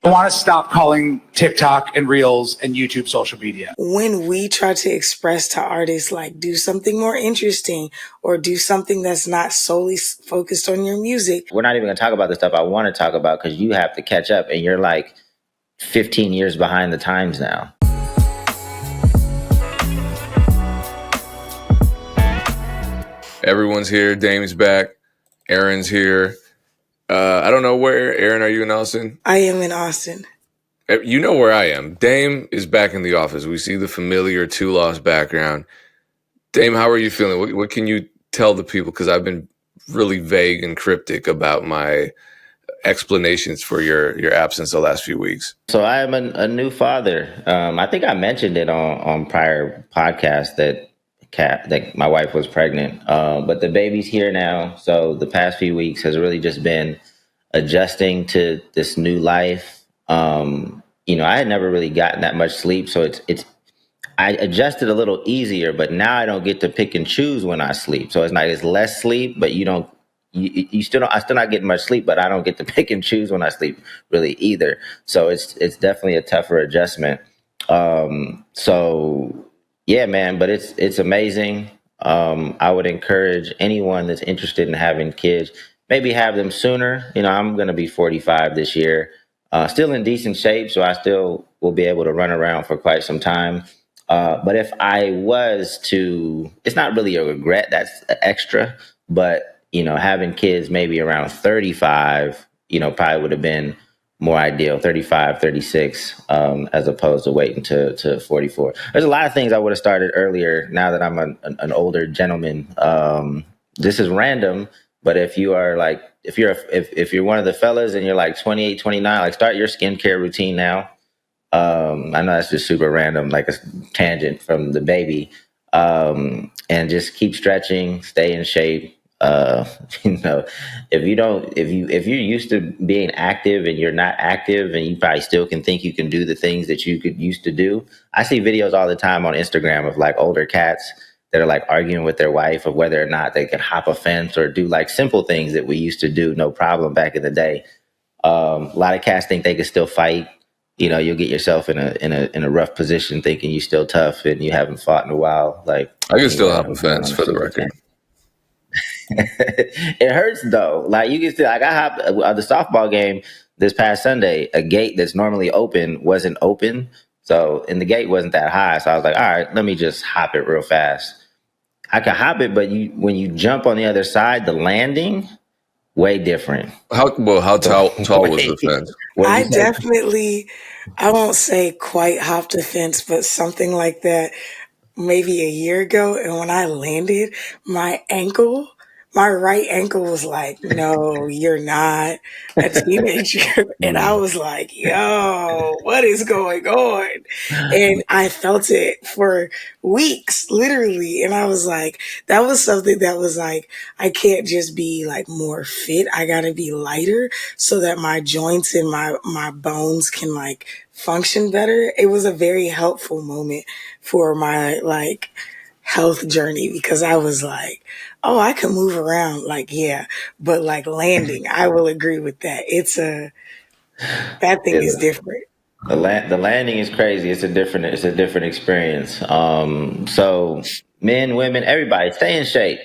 I want to stop calling TikTok and Reels and YouTube social media. When we try to express to artists, like, do something more interesting or do something that's not solely focused on your music. We're not even going to talk about the stuff I want to talk about because you have to catch up and you're like 15 years behind the times now. Everyone's here. Dame's back. Erinn's here. I don't know where. Erinn, are you in Austin? I am in Austin. You know where I am. Dame is back in the office. We see the familiar Two Lost background. Dame, how are you feeling? What can you tell the people? Because I've been really vague and cryptic about my explanations for your absence the last few weeks. So I am a new father. I think I mentioned it on prior podcasts that my wife was pregnant. But the baby's here now. So the past few weeks has really just been adjusting to this new life. I had never really gotten that much sleep. So I adjusted a little easier, but now I don't get to pick and choose when I sleep. So it's less sleep, but I still not getting much sleep, but I don't get to pick and choose when I sleep really either. So it's definitely a tougher adjustment. So yeah, man, but it's amazing. I would encourage anyone that's interested in having kids, maybe have them sooner. I'm going to be 45 this year, still in decent shape. So I still will be able to run around for quite some time. But if I was to, it's not really a regret, that's extra, but having kids maybe around 35, probably would have been more ideal, 35, 36, as opposed to waiting to 44. There's a lot of things I would have started earlier now that I'm an older gentleman. This is random, but if you are like, if you're one of the fellas and you're like 28, 29, like start your skincare routine now. I know that's just super random, like a tangent from the baby, and just keep stretching, stay in shape. If you're used to being active and you're not active and you probably still can think you can do the things that you could used to do. I see videos all the time on Instagram of like older cats that are like arguing with their wife of whether or not they can hop a fence or do like simple things that we used to do no problem back in the day. A lot of cats think they can still fight. You'll get yourself in a rough position thinking you're still tough and you haven't fought in a while. Like I can still hop a fence for the record. It hurts though. Like you can still, like I hopped the softball game this past Sunday. A gate that's normally open wasn't open, and the gate wasn't that high. So I was like, all right, let me just hop it real fast. I can hop it, but when you jump on the other side, the landing way different. How tall was the fence? I won't say quite hopped a fence, but something like that maybe a year ago. And when I landed, my right ankle was like, no, you're not a teenager. And I was like, yo, what is going on? And I felt it for weeks, literally. And I was like, that was something that was like, I can't just be like more fit. I got to be lighter so that my joints and my bones can like function better. It was a very helpful moment for my like health journey because I was like, oh, I can move around. Like, yeah, but like landing, I will agree with that. That thing is different. The landing is crazy. It's a different experience. So men, women, everybody, stay in shape.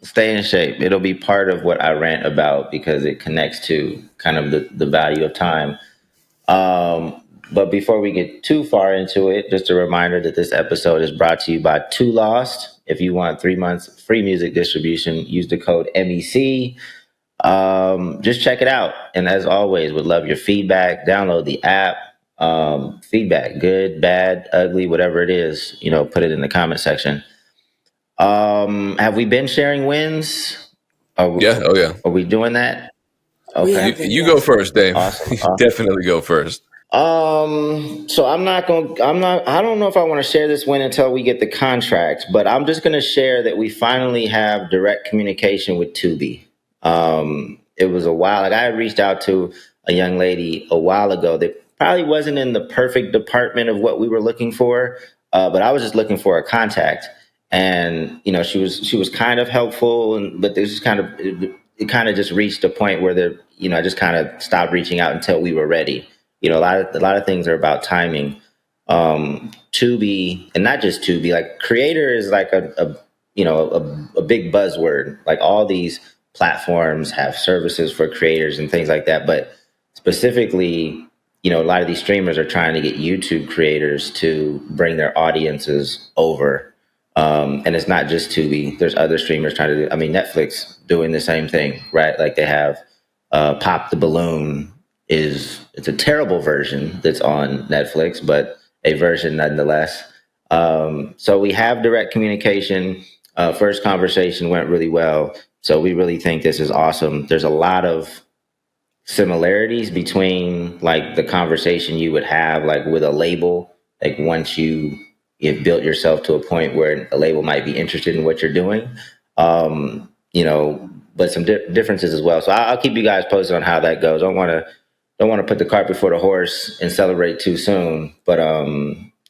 Stay in shape. It'll be part of what I rant about because it connects to kind of the value of time. But before we get too far into it, just a reminder that this episode is brought to you by Two Lost. If you want 3 months free music distribution, use the code MEC. Just check it out. And as always, would love your feedback. Download the app. Feedback, good, bad, ugly, whatever it is, put it in the comment section. Have we been sharing wins? Yeah. Oh yeah. Are we doing that? Okay. You go first, Dave. Awesome. Definitely go first. So I don't know if I want to share this win until we get the contract, but I'm just going to share that we finally have direct communication with Tubi. It was a while, like I had reached out to a young lady a while ago that probably wasn't in the perfect department of what we were llooking for. But I was just looking for a contact and, she was kind of helpful, but it kind of just reached a point where I just kind of stopped reaching out until we were ready. a lot of things are about timing. Tubi, and not just Tubi, like creator is like a big buzzword. Like all these platforms have services for creators and things like that, but specifically, a lot of these streamers are trying to get YouTube creators to bring their audiences over. And it's not just Tubi. There's other streamers trying to do. I mean, Netflix doing the same thing, right? Like they have Pop the Balloon it's a terrible version that's on Netflix, but a version nonetheless. So we have direct communication. First conversation went really well. So we really think this is awesome. There's a lot of similarities between like the conversation you would have like with a label, like once you've built yourself to a point where a label might be interested in what you're doing. But some differences as well. So I'll keep you guys posted on how that goes. Don't want to put the cart before the horse and celebrate too soon, but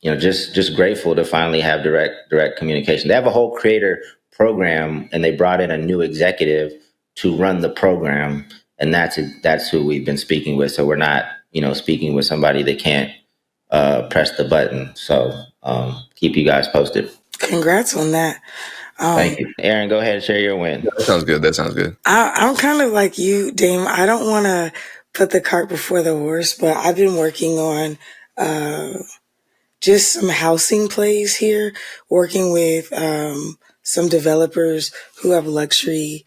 just grateful to finally have direct communication. They have a whole creator program, and they brought in a new executive to run the program, and that's who we've been speaking with. So we're not speaking with somebody that can't press the button. So keep you guys posted. Congrats on that. Thank you, Erinn. Go ahead and share your win. That sounds good. I'm kind of like you, Dame. I don't want to put the cart before the horse, but I've been working on just some housing plays here, working with some developers who have luxury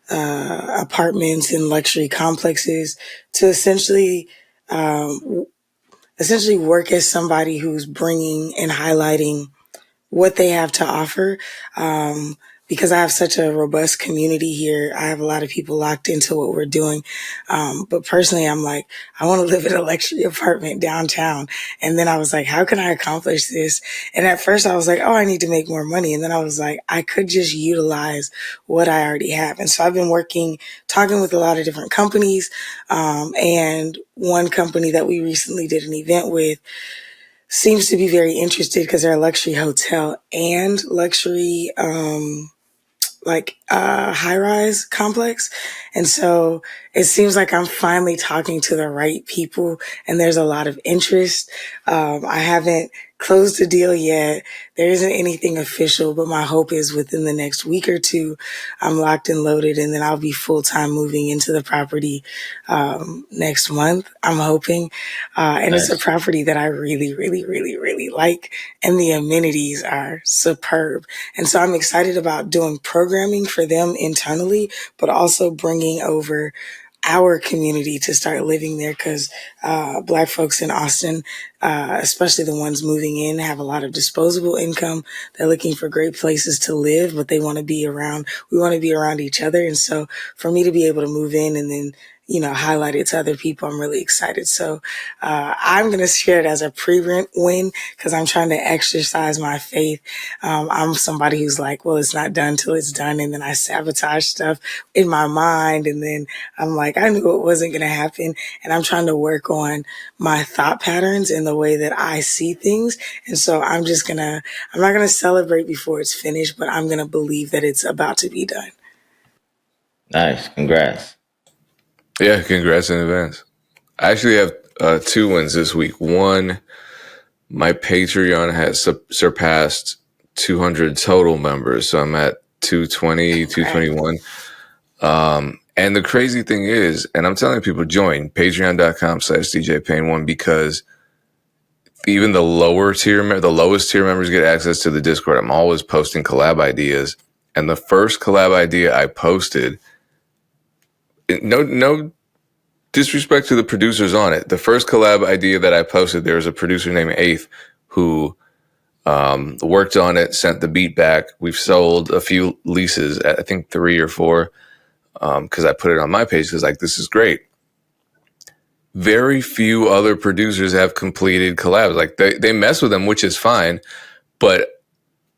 apartments and luxury complexes to essentially work as somebody who's bringing and highlighting what they have to offer. Because I have such a robust community here, I have a lot of people locked into what we're doing. But personally, I'm like, I want to live in a luxury apartment downtown. And then I was like, how can I accomplish this? And at first I was like, oh, I need to make more money. And then I was like, I could just utilize what I already have. And so I've been talking with a lot of different companies. And one company that we recently did an event with seems to be very interested because they're a luxury hotel and luxury, high-rise complex. And so it seems like I'm finally talking to the right people, and there's a lot of interest. I haven't closed the deal yet. There isn't anything official, but my hope is within the next week or two, I'm locked and loaded, and then I'll be full-time moving into the property next month, I'm hoping. And Nice. It's a property that I really, really, really, really like, and the amenities are superb. And so I'm excited about doing programming for them internally, but also bringing over our community to start living there because Black folks in Austin, especially the ones moving in, have a lot of disposable income. They're looking for great places to live, but we want to be around each other. And so for me to be able to move in and then highlight it to other people, I'm really excited. So I'm going to share it as a pre-rent win because I'm trying to exercise my faith. I'm somebody who's like, well, it's not done till it's done. And then I sabotage stuff in my mind. And then I'm like, I knew it wasn't going to happen. And I'm trying to work on my thought patterns and the way that I see things. And so I'm not going to celebrate before it's finished, but I'm going to believe that it's about to be done. Nice. Congrats. Yeah, congrats in advance. I actually have 2 wins this week. One, my Patreon has surpassed 200 total members. So I'm at 220, 221. And the crazy thing is, and I'm telling people, join patreon.com/DJPayne1 because even the lowest tier members get access to the Discord. I'm always posting collab ideas. And the first collab idea I posted, no disrespect to the producers on it. The first collab idea that I posted, there was a producer named Eighth who worked on it, sent the beat back. We've sold a few leases, I think 3 or 4, because I put it on my page because like, this is great. Very few other producers have completed collabs. Like they mess with them, which is fine, but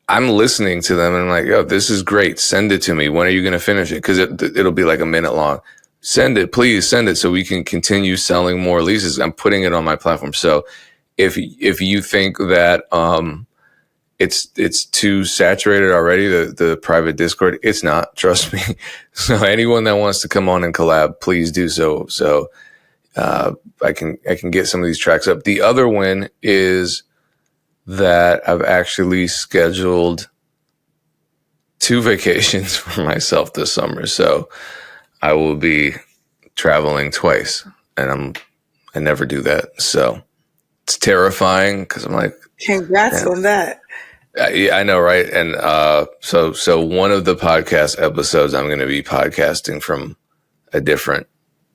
I'm listening to them and I'm like, yo, this is great. Send it to me. When are you going to finish it? Because it'll be like a minute long. Send it, please send it so we can continue selling more leases. I'm putting it on my platform. So if you think that it's too saturated already, the private Discord, it's not. Trust me. So anyone that wants to come on and collab, please do so. So I can get some of these tracks up. The other win is that I've actually scheduled 2 vacations for myself this summer. So I will be traveling twice, and I never do that. So it's terrifying because I'm like, Congrats man, on that. yeah, I know, right? And so one of the podcast episodes, I'm going to be podcasting from a different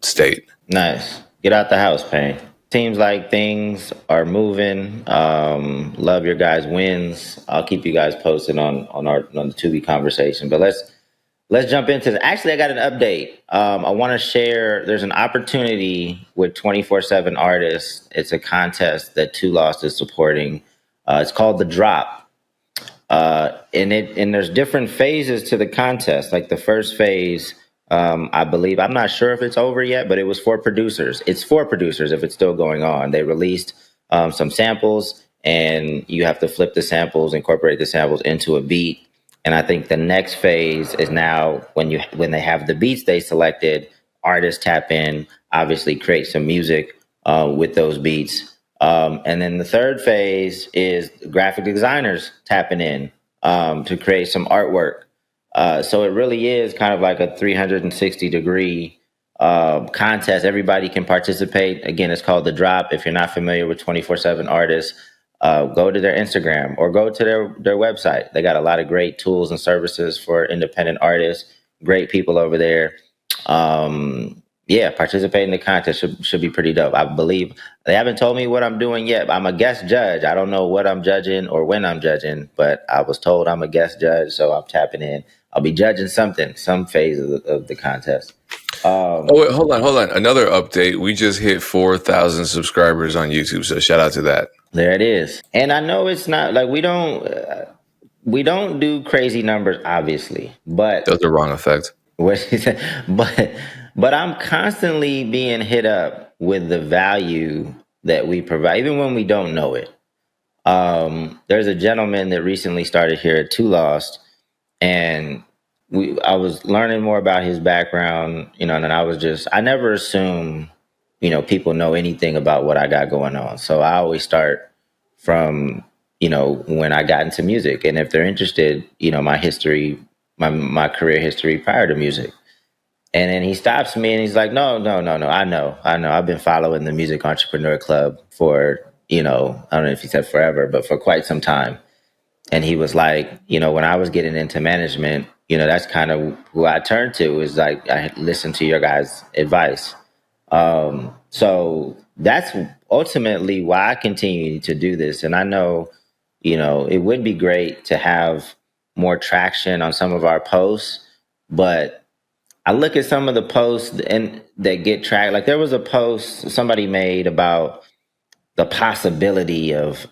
state. Nice. Get out the house, Payne. Seems like things are moving. Love your guys' wins. I'll keep you guys posted on the Tubi conversation. But let's jump into this. Actually, I got an update. I want to share. There's an opportunity with 24/7 Artists. It's a contest that Two Lost is supporting. It's called The Drop. And there's different phases to the contest. Like the first phase, I believe, I'm not sure if it's over yet, but it was for producers. It's for producers if it's still going on. They released some samples, and you have to flip the samples, incorporate the samples into a beat. And I think the next phase is now when they have the beats they selected, artists tap in, obviously create some music with those beats. And then the third phase is graphic designers tapping in to create some artwork. So it really is kind of like a 360-degree contest. Everybody can participate. Again, it's called The Drop. If you're not familiar with 24/7 Artists, go to their Instagram or go to their website. They got a lot of great tools and services for independent artists. Great people over there. Yeah, participate in the contest should be pretty dope. I believe they haven't told me what I'm doing yet. I'm a guest judge. I don't know what I'm judging or when I'm judging, but I was told I'm a guest judge, so I'm tapping in. I'll be judging some phase of the contest. Wait, hold on. Another update. We just hit 4,000 subscribers on YouTube, so shout out to that. There it is. And I know it's not like we don't do crazy numbers, obviously, but That was the wrong effect. but I'm constantly being hit up with the value that we provide, even when we don't know it. There's a gentleman that recently started here at Two Lost, and I was learning more about his background, and then I never assume, people know anything about what I got going on. So I always start from, when I got into music, and if they're interested, my history, my career history prior to music. And then he stops me and he's like, no. I know. I've been following the Music Entrepreneur Club for, I don't know if he said forever, but for quite some time. And he was like, when I was getting into management, that's kind of who I turned to, is like, I listened to your guys' advice. So that's ultimately why I continue to do this. And I know, it would be great to have more traction on some of our posts, but I look at some of the posts and that get tracked. Like there was a post somebody made about the possibility of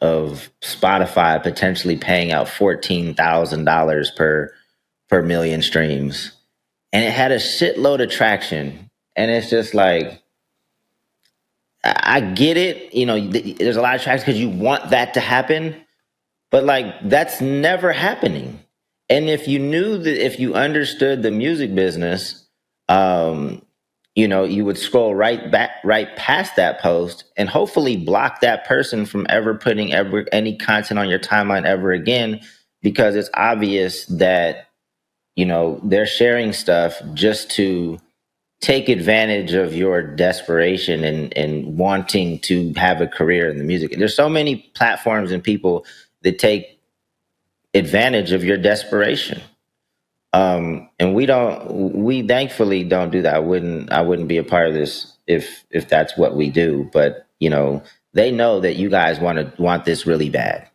Spotify potentially paying out $14,000 per million streams, and it had a shitload of traction. And it's just like, I get it. There's a lot of traction because you want that to happen, but like that's never happening. And if you understood the music business, you would scroll right past that post and hopefully block that person from ever putting any content on your timeline ever again, because it's obvious that, they're sharing stuff just to take advantage of your desperation and wanting to have a career in the music. There's so many platforms and people that take advantage of your desperation. And we thankfully don't do that. I wouldn't be a part of this if that's what we do. But, they know that you guys want this really bad.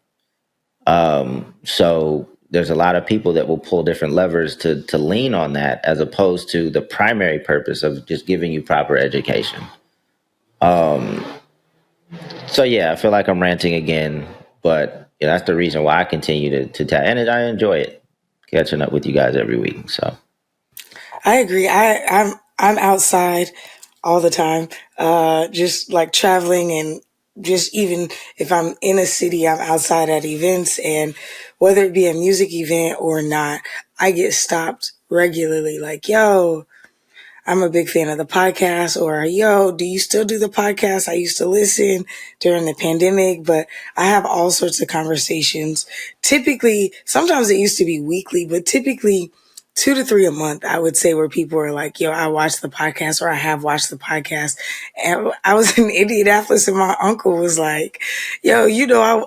So there's a lot of people that will pull different levers to lean on that, as opposed to the primary purpose of just giving you proper education. So yeah, I feel like I'm ranting again, but that's the reason why I continue to tap, and I enjoy it, catching up with you guys every week. So I agree. I'm outside all the time, just like traveling, and just even if I'm in a city, I'm outside at events, and whether it be a music event or not, I get stopped regularly. Like, yo, I'm a big fan of the podcast, or yo, do you still do the podcast? I used to listen during the pandemic, but I have all sorts of conversations. Typically, sometimes it used to be weekly, but typically 2 to 3 a month, I would say, where people are like, yo, I watched the podcast, or I have watched the podcast. And I was in Indianapolis and my uncle was like, yo,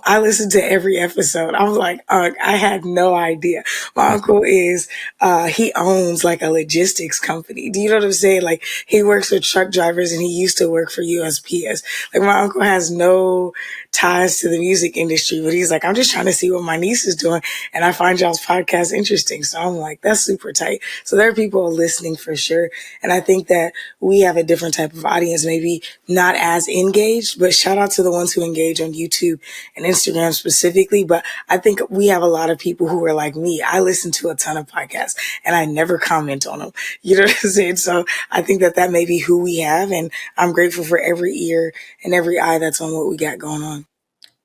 I listen to every episode. I was like, I had no idea. My uncle he owns like a logistics company. Do you know what I'm saying? Like, he works with truck drivers and he used to work for USPS. Like, my uncle has no ties to the music industry, but he's like, I'm just trying to see what my niece is doing. And I find y'all's podcast interesting. So I'm like, that's super tight. So there are people listening for sure. And I think that we have a different type of audience, maybe not as engaged, but shout out to the ones who engage on YouTube and Instagram specifically. But I think we have a lot of people who are like me. I listen to a ton of podcasts and I never comment on them. You know what I'm saying? So I think that may be who we have. And I'm grateful for every ear and every eye that's on what we got going on.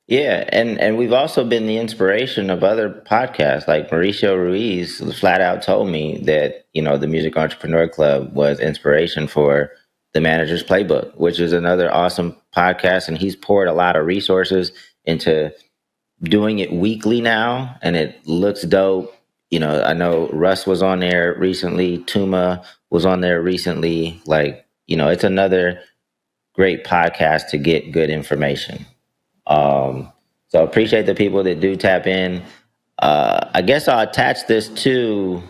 Yeah, and we've also been the inspiration of other podcasts. Like Mauricio Ruiz flat out told me that, the Music Entrepreneur Club was inspiration for the Manager's Playbook, which is another awesome podcast. And he's poured a lot of resources into doing it weekly now, and it looks dope. I know Russ was on there recently, Tuma was on there recently. Like, it's another great podcast to get good information. So appreciate the people that do tap in. I guess I'll attach this to.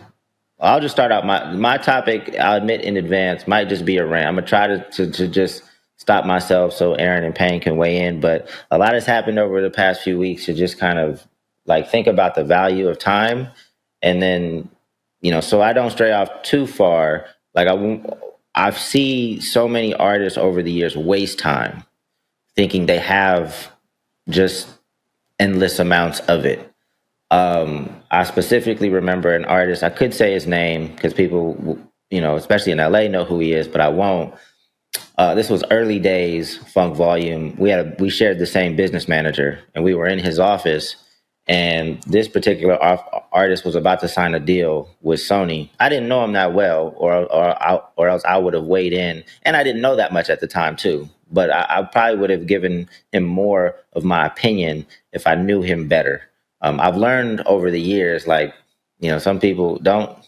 I'll just start out my topic. I'll admit in advance might just be a rant. I'm gonna try to just stop myself so Erinn and Payne can weigh in. But a lot has happened over the past few weeks to just kind of like think about the value of time, and then so I don't stray off too far. Like I've seen so many artists over the years waste time thinking they have just endless amounts of it. I specifically remember an artist. I could say his name because people, especially in LA, know who he is, but I won't. This was early days, Funk Volume. We shared the same business manager, and we were in his office. And this particular artist was about to sign a deal with Sony. I didn't know him that well, or else I would have weighed in. And I didn't know that much at the time too. But I probably would have given him more of my opinion if I knew him better. I've learned over the years, like, some people don't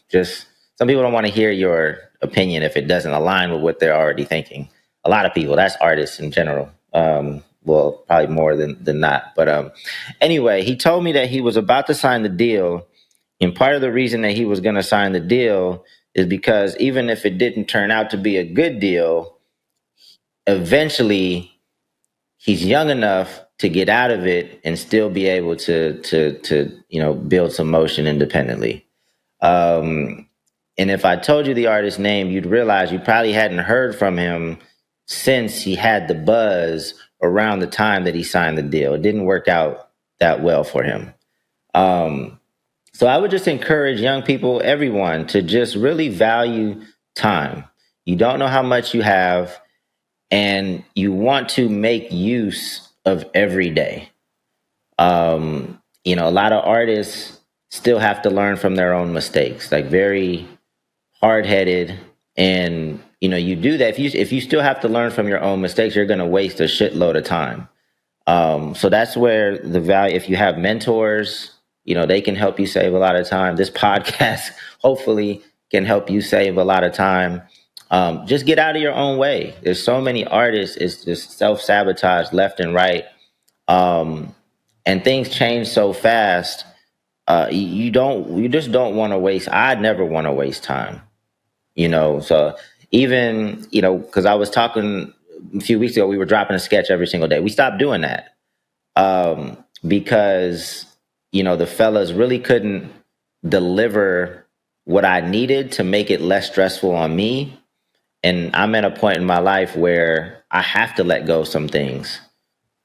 want to hear your opinion if it doesn't align with what they're already thinking. A lot of people, that's artists in general. Well, probably more than not. But anyway, he told me that he was about to sign the deal. And part of the reason that he was going to sign the deal is because even if it didn't turn out to be a good deal, eventually he's young enough to get out of it and still be able to build some motion independently. And if I told you the artist's name, you'd realize you probably hadn't heard from him since he had the buzz around the time that he signed the deal. It didn't work out that well for him. So I would just encourage young people, everyone, to just really value time. You don't know how much you have, and you want to make use of every day. A lot of artists still have to learn from their own mistakes, like very hard-headed. And, you do that. If you still have to learn from your own mistakes, you're going to waste a shitload of time. So that's where the value, if you have mentors, they can help you save a lot of time. This podcast hopefully can help you save a lot of time. Just get out of your own way. There's so many artists, it's just self-sabotage left and right. And things change so fast. You just don't want to waste. I'd never want to waste time, so even, because I was talking a few weeks ago, we were dropping a sketch every single day. We stopped doing that because, the fellas really couldn't deliver what I needed to make it less stressful on me. And I'm at a point in my life where I have to let go of some things,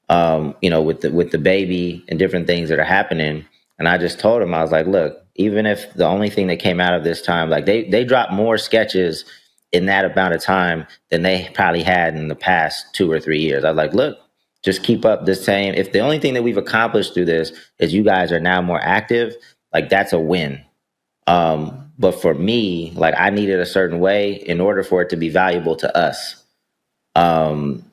with the baby and different things that are happening. And I just told him, I was like, look, even if the only thing that came out of this time, like they dropped more sketches in that amount of time than they probably had in the past 2 or 3 years. I was like, look, just keep up the same. If the only thing that we've accomplished through this is you guys are now more active, like that's a win. But for me, like I needed a certain way in order for it to be valuable to us. Um,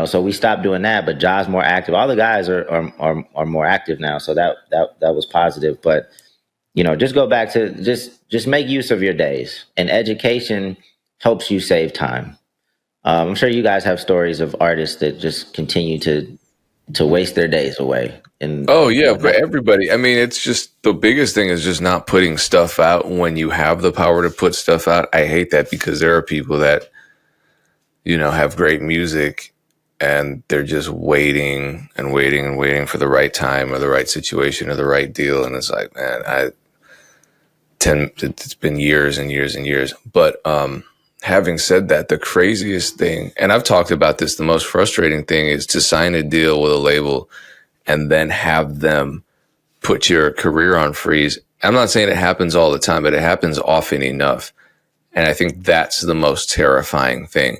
so we stopped doing that. But Ja's more active. All the guys are more active now, so that was positive. But just go back to just make use of your days, and education helps you save time. I'm sure you guys have stories of artists that just continue to waste their days away. And Oh yeah, but everybody. I mean, it's just the biggest thing is just not putting stuff out when you have the power to put stuff out. I hate that because there are people that have great music and they're just waiting and waiting and waiting for the right time or the right situation or the right deal, and it's like, man, it's been years and years and years. But having said that, the craziest thing, and I've talked about this, the most frustrating thing is to sign a deal with a label and then have them put your career on freeze. I'm not saying it happens all the time, but it happens often enough. And I think that's the most terrifying thing.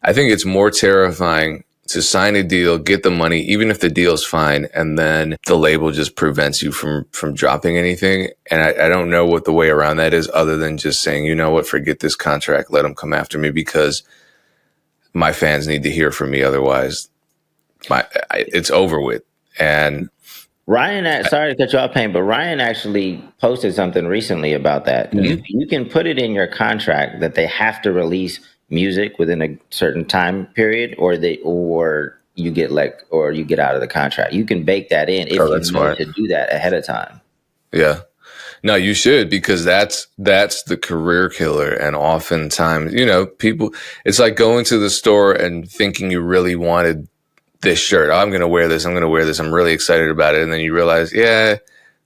I think it's more terrifying to sign a deal, get the money, even if the deal's fine, and then the label just prevents you from dropping anything. And I don't know what the way around that is other than just saying, you know what, forget this contract, let them come after me because my fans need to hear from me. Otherwise, it's over with. And Ryan, sorry to cut you off, Payne, but Ryan actually posted something recently about that. Mhm. You can put it in your contract that they have to release music within a certain time period, or you get out of the contract. You can bake that in if you that's know smart. to do that ahead of time. Yeah. No, you should, because that's the career killer. And oftentimes, people, it's like going to the store and thinking you really wanted this shirt. Oh, I'm going to wear this. I'm going to wear this. I'm really excited about it. And then you realize, yeah,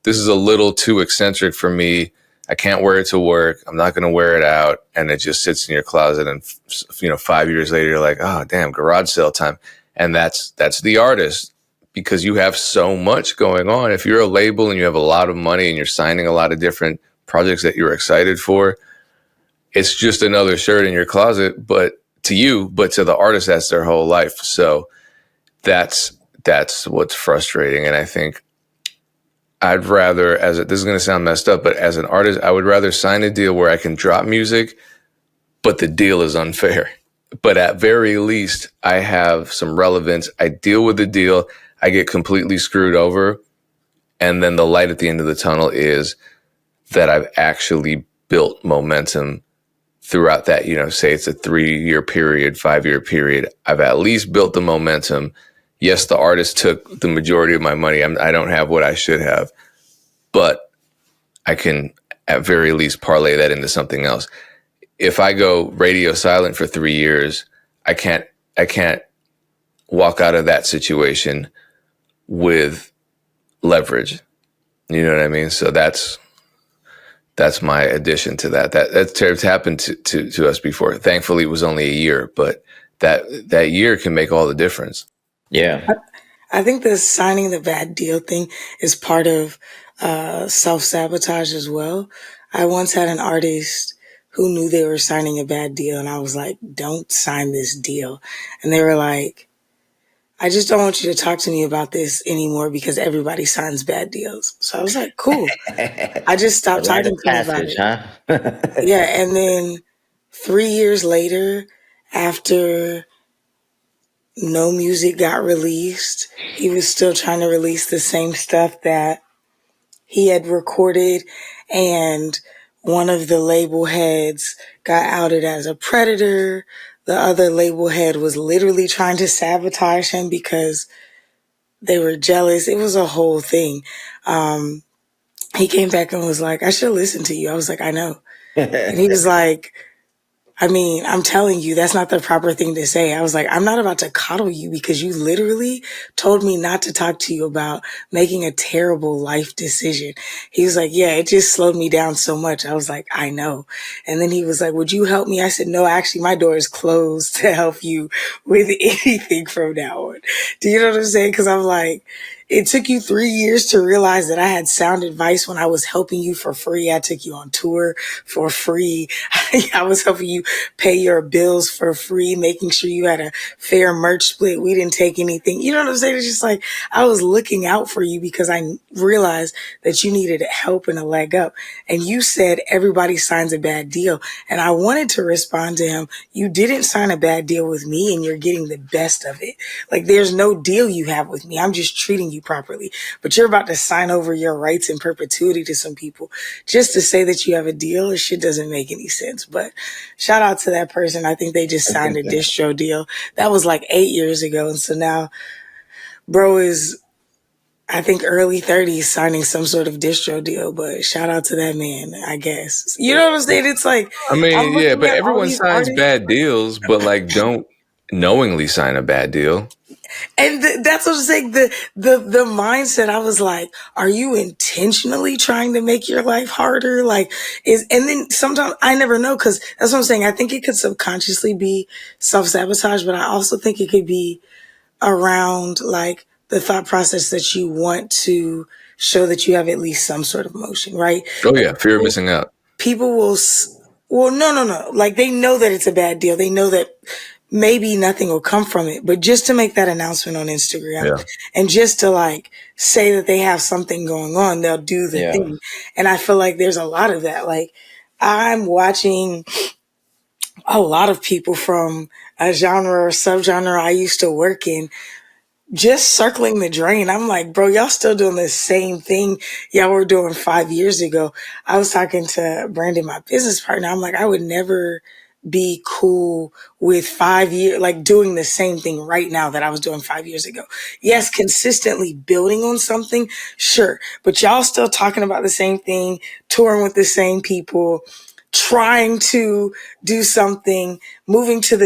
this is a little too eccentric for me. I can't wear it to work. I'm not going to wear it out. And it just sits in your closet. And, 5 years later, you're like, oh, damn, garage sale time. And that's the artist, because you have so much going on. If you're a label and you have a lot of money and you're signing a lot of different projects that you're excited for, it's just another shirt in your closet, but to the artist, that's their whole life. So that's what's frustrating. And I think I'd rather, this is going to sound messed up, but as an artist, I would rather sign a deal where I can drop music, but the deal is unfair. But at very least, I have some relevance. I deal with the deal. I get completely screwed over. And then the light at the end of the tunnel is that I've actually built momentum throughout that, say it's a 3-year period, 5-year period. I've at least built the momentum. Yes, the artist took the majority of my money. I don't have what I should have, but I can at very least parlay that into something else. If I go radio silent for 3 years, I can't walk out of that situation with leverage. You know what I mean? So that's my addition to that. That's happened to us before. Thankfully, it was only a year, but that year can make all the difference. Yeah. I think the signing the bad deal thing is part of self-sabotage as well. I once had an artist who knew they were signing a bad deal, and I was like, don't sign this deal. And they were like, I just don't want you to talk to me about this anymore because everybody signs bad deals. So I was like, cool. I just stopped talking to them about it. Huh? Yeah, and then 3 years later, after no music got released, he was still trying to release the same stuff that he had recorded, and one of the label heads got outed as a predator. The other label head was literally trying to sabotage him because they were jealous. It was a whole thing. He came back and was like, I should listen to you. I was like, I know. And he was like, I mean, I'm telling you, that's not the proper thing to say. I was like, I'm not about to coddle you because you literally told me not to talk to you about making a terrible life decision. He was like, yeah, it just slowed me down so much. I was like, I know. And then he was like, would you help me? I said, no, actually, my door is closed to help you with anything from now on. Do you know what I'm saying? Because I'm like, It took you 3 years to realize that I had sound advice when I was helping you for free. I took you on tour for free. I was helping you pay your bills for free, making sure you had a fair merch split. We didn't take anything. You know what I'm saying? It's just like I was looking out for you because I realized that you needed help and a leg up. And you said everybody signs a bad deal. And I wanted to respond to him. You didn't sign a bad deal with me and you're getting the best of it. Like there's no deal you have with me. I'm just treating you properly. But you're about to sign over your rights in perpetuity to some people just to say that you have a deal. It shit doesn't make any sense. But shout out to that person. I think they just signed a distro deal. That was like 8 years ago. And so now bro is, I think, early 30s signing some sort of distro deal. But shout out to that man, I guess. You know what I'm saying? It's like I I'm mean, yeah, looking but at all everyone these signs artists. bad deals, but like don't knowingly sign a bad deal. And that's what I'm saying. The mindset, I was like, are you intentionally trying to make your life harder? Like, and then sometimes I never know, because that's what I'm saying. I think it could subconsciously be self-sabotage, but I also think it could be around like the thought process that you want to show that you have at least some sort of motion, right? Oh Like yeah, fear of missing out. people will, well, no. Like they know that it's a bad deal. They know that maybe nothing will come from it, but just to make that announcement on Instagram Yeah. and just to like say that they have something going on, they'll do the Yeah. thing. And I feel like there's a lot of that. Like I'm watching a lot of people from a genre or subgenre I used to work in just circling the drain. I'm like, bro, y'all still doing the same thing y'all were doing 5 years ago. I was talking to Brandon, my business partner. I'm like, I would never be cool with 5 years, like doing the same thing right now that I was doing 5 years ago. Yes, consistently building on something, sure. But y'all still talking about the same thing, touring with the same people, trying to do something, moving with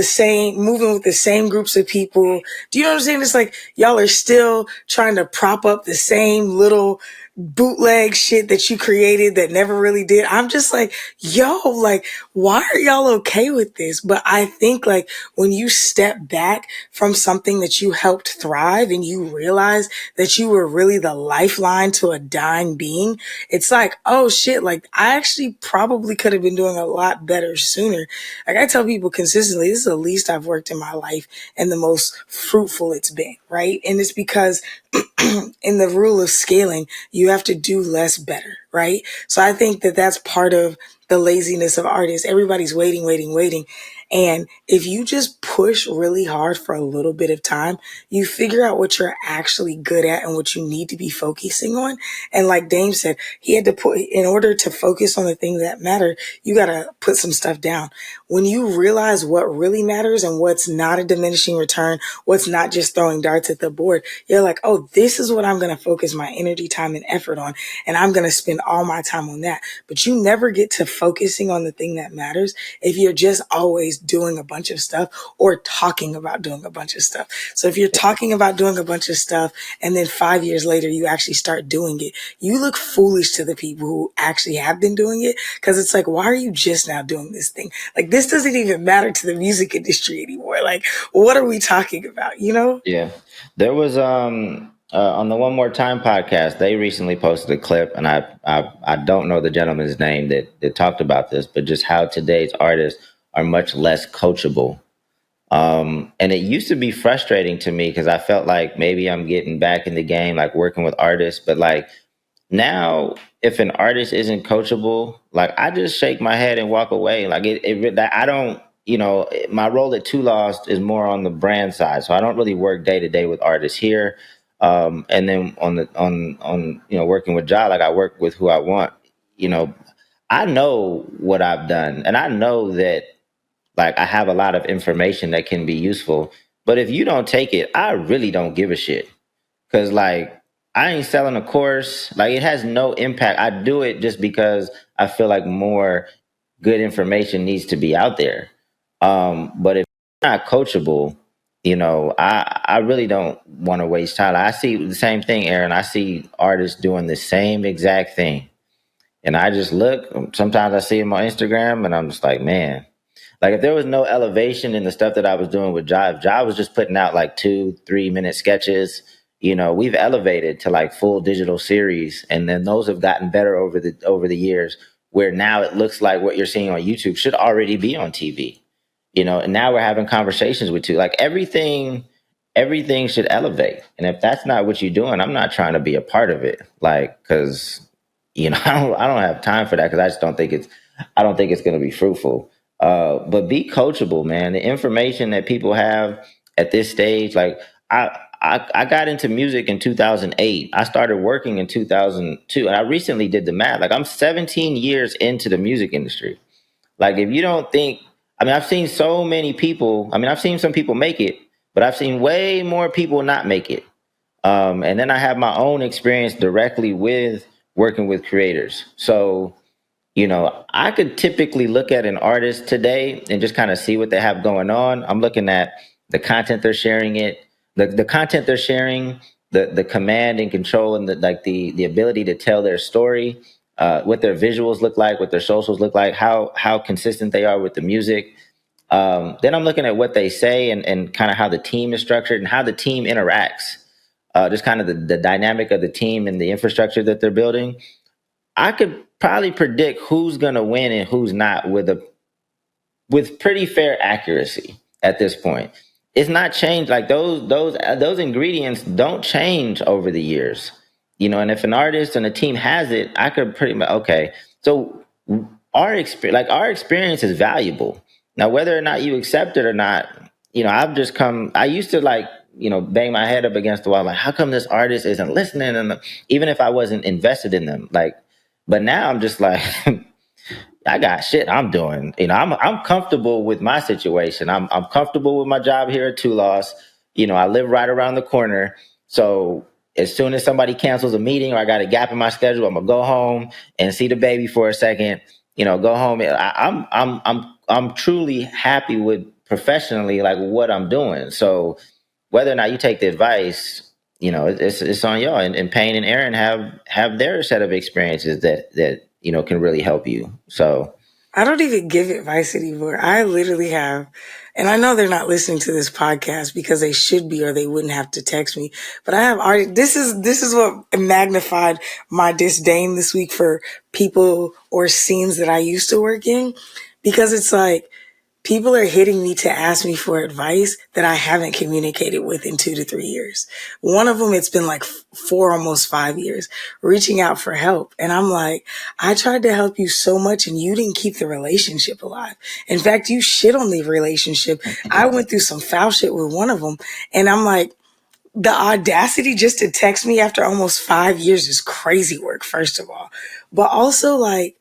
the same groups of people. Do you know what I'm saying? It's like y'all are still trying to prop up the same little bootleg shit that you created that never really did. I'm just like, yo, like, why are y'all okay with this? But I think like when you step back from something that you helped thrive and you realize that you were really the lifeline to a dying being, it's like, oh shit, like I actually probably could have been doing a lot better sooner. Like I tell people consistently, this is the least I've worked in my life and the most fruitful it's been, right? And it's because in the rule of scaling, you have to do less better, right? So I think that that's part of the laziness of artists. Everybody's waiting. And if you just push really hard for a little bit of time, you figure out what you're actually good at and what you need to be focusing on. And like Dame said, he had to put, in order to focus on the things that matter, you got to put some stuff down. When you realize what really matters and what's not a diminishing return, what's not just throwing darts at the board, you're like, oh, this is what I'm going to focus my energy, time, and effort on. And I'm going to spend all my time on that. But you never get to focusing on the thing that matters if you're just always doing a bunch of stuff or talking about doing a bunch of stuff. So if you're talking about doing a bunch of stuff and then 5 years later you actually start doing it, you look foolish to the people who actually have been doing it, because it's like, why are you just now doing this thing? Like this doesn't even matter to the music industry anymore. Like what are we talking about, you know? Yeah. There was on the One More Time podcast, they recently posted a clip, and I don't know the gentleman's name that talked about this, but just how today's artists are much less coachable. And it used to be frustrating to me because I felt like maybe I'm getting back in the game, like working with artists, but like now if an artist isn't coachable, like I just shake my head and walk away. Like I don't, my role at Two Lost is more on the brand side, so I don't really work day to day with artists here. And then on working with Ja, like I work with who I want. You know, I know what I've done, and I know that like I have a lot of information that can be useful. But if you don't take it, I really don't give a shit. Cause like I ain't selling a course. Like it has no impact. I do it just because I feel like more good information needs to be out there. But if you're not coachable, I really don't want to waste time. I see the same thing, Erinn. I see artists doing the same exact thing. And I just look, sometimes I see them on Instagram and I'm just like, man, like if there was no elevation in the stuff that I was doing with Ja, if Ja was just putting out like 2-3 minute sketches, We've elevated to like full digital series, and then those have gotten better over the years, where now it looks like what you're seeing on YouTube should already be on TV. And now we're having conversations with you. Like everything should elevate. And if that's not what you're doing, I'm not trying to be a part of it. Like, cause I don't have time for that, because I don't think it's going to be fruitful. But be coachable, man. The information that people have at this stage, like I got into music in 2008. I started working in 2002, and I recently did the math. Like, I'm 17 years into the music industry. Like, if you don't think, I mean, I've seen so many people. I mean, I've seen some people make it, but I've seen way more people not make it. And then I have my own experience directly with working with creators. So, I could typically look at an artist today and just kind of see what they have going on. I'm looking at the content they're sharing the content they're sharing, the command and control, and the ability to tell their story, what their visuals look like, what their socials look like, how consistent they are with the music. Then I'm looking at what they say, and kind of how the team is structured and how the team interacts. Just kind of the dynamic of the team and the infrastructure that they're building. I could probably predict who's going to win and who's not with pretty fair accuracy at this point. It's not changed. Like, those ingredients don't change over the years. And if an artist and a team has it, I could pretty much, okay. So our experience is valuable. Now, whether or not you accept it or not, I used to, like, bang my head up against the wall, like, how come this artist isn't listening? And even if I wasn't invested in them, like, but now I'm just like, I got shit I'm doing. I'm comfortable with my situation. I'm comfortable with my job here at Two Loss. I live right around the corner. So as soon as somebody cancels a meeting or I got a gap in my schedule, I'm gonna go home and see the baby for a second. Go home. I'm truly happy with professionally, like, what I'm doing. So whether or not you take the advice, it's on y'all. And Payne and Erinn have their set of experiences that can really help you. So I don't even give advice anymore. I literally have, and I know they're not listening to this podcast because they should be, or they wouldn't have to text me. But I have already, this is what magnified my disdain this week for people or scenes that I used to work in, because it's like, people are hitting me to ask me for advice that I haven't communicated with in 2 to 3 years. One of them, it's been like 4, almost 5 years, reaching out for help. And I'm like, I tried to help you so much and you didn't keep the relationship alive. In fact, you shit on the relationship. I went through some foul shit with one of them. And I'm like, the audacity just to text me after almost 5 years is crazy work, first of all. But also, like,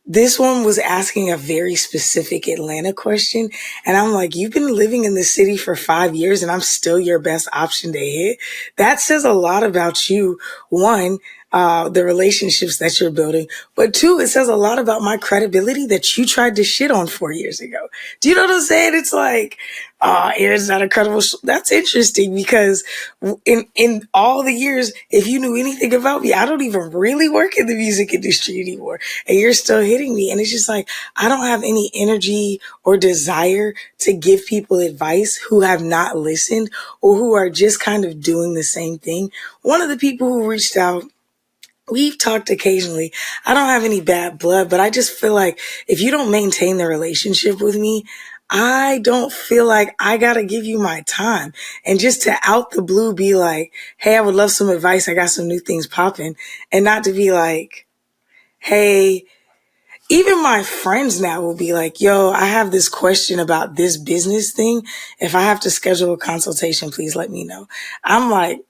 this one was asking a very specific Atlanta question. And I'm like, you've been living in the city for 5 years and I'm still your best option to hit. That says a lot about you. One, the relationships that you're building. But two, it says a lot about my credibility that you tried to shit on 4 years ago. Do you know what I'm saying? It's like, Erin's not a credible. That's interesting, because in all the years, if you knew anything about me, I don't even really work in the music industry anymore. And you're still hitting me. And it's just like, I don't have any energy or desire to give people advice who have not listened or who are just kind of doing the same thing. One of the people who reached out, we've talked occasionally. I don't have any bad blood, but I just feel like if you don't maintain the relationship with me, I don't feel like I gotta give you my time. And just to out the blue be like, hey, I would love some advice. I got some new things popping. And not to be like, hey, even my friends now will be like, yo, I have this question about this business thing. If I have to schedule a consultation, please let me know. I'm like,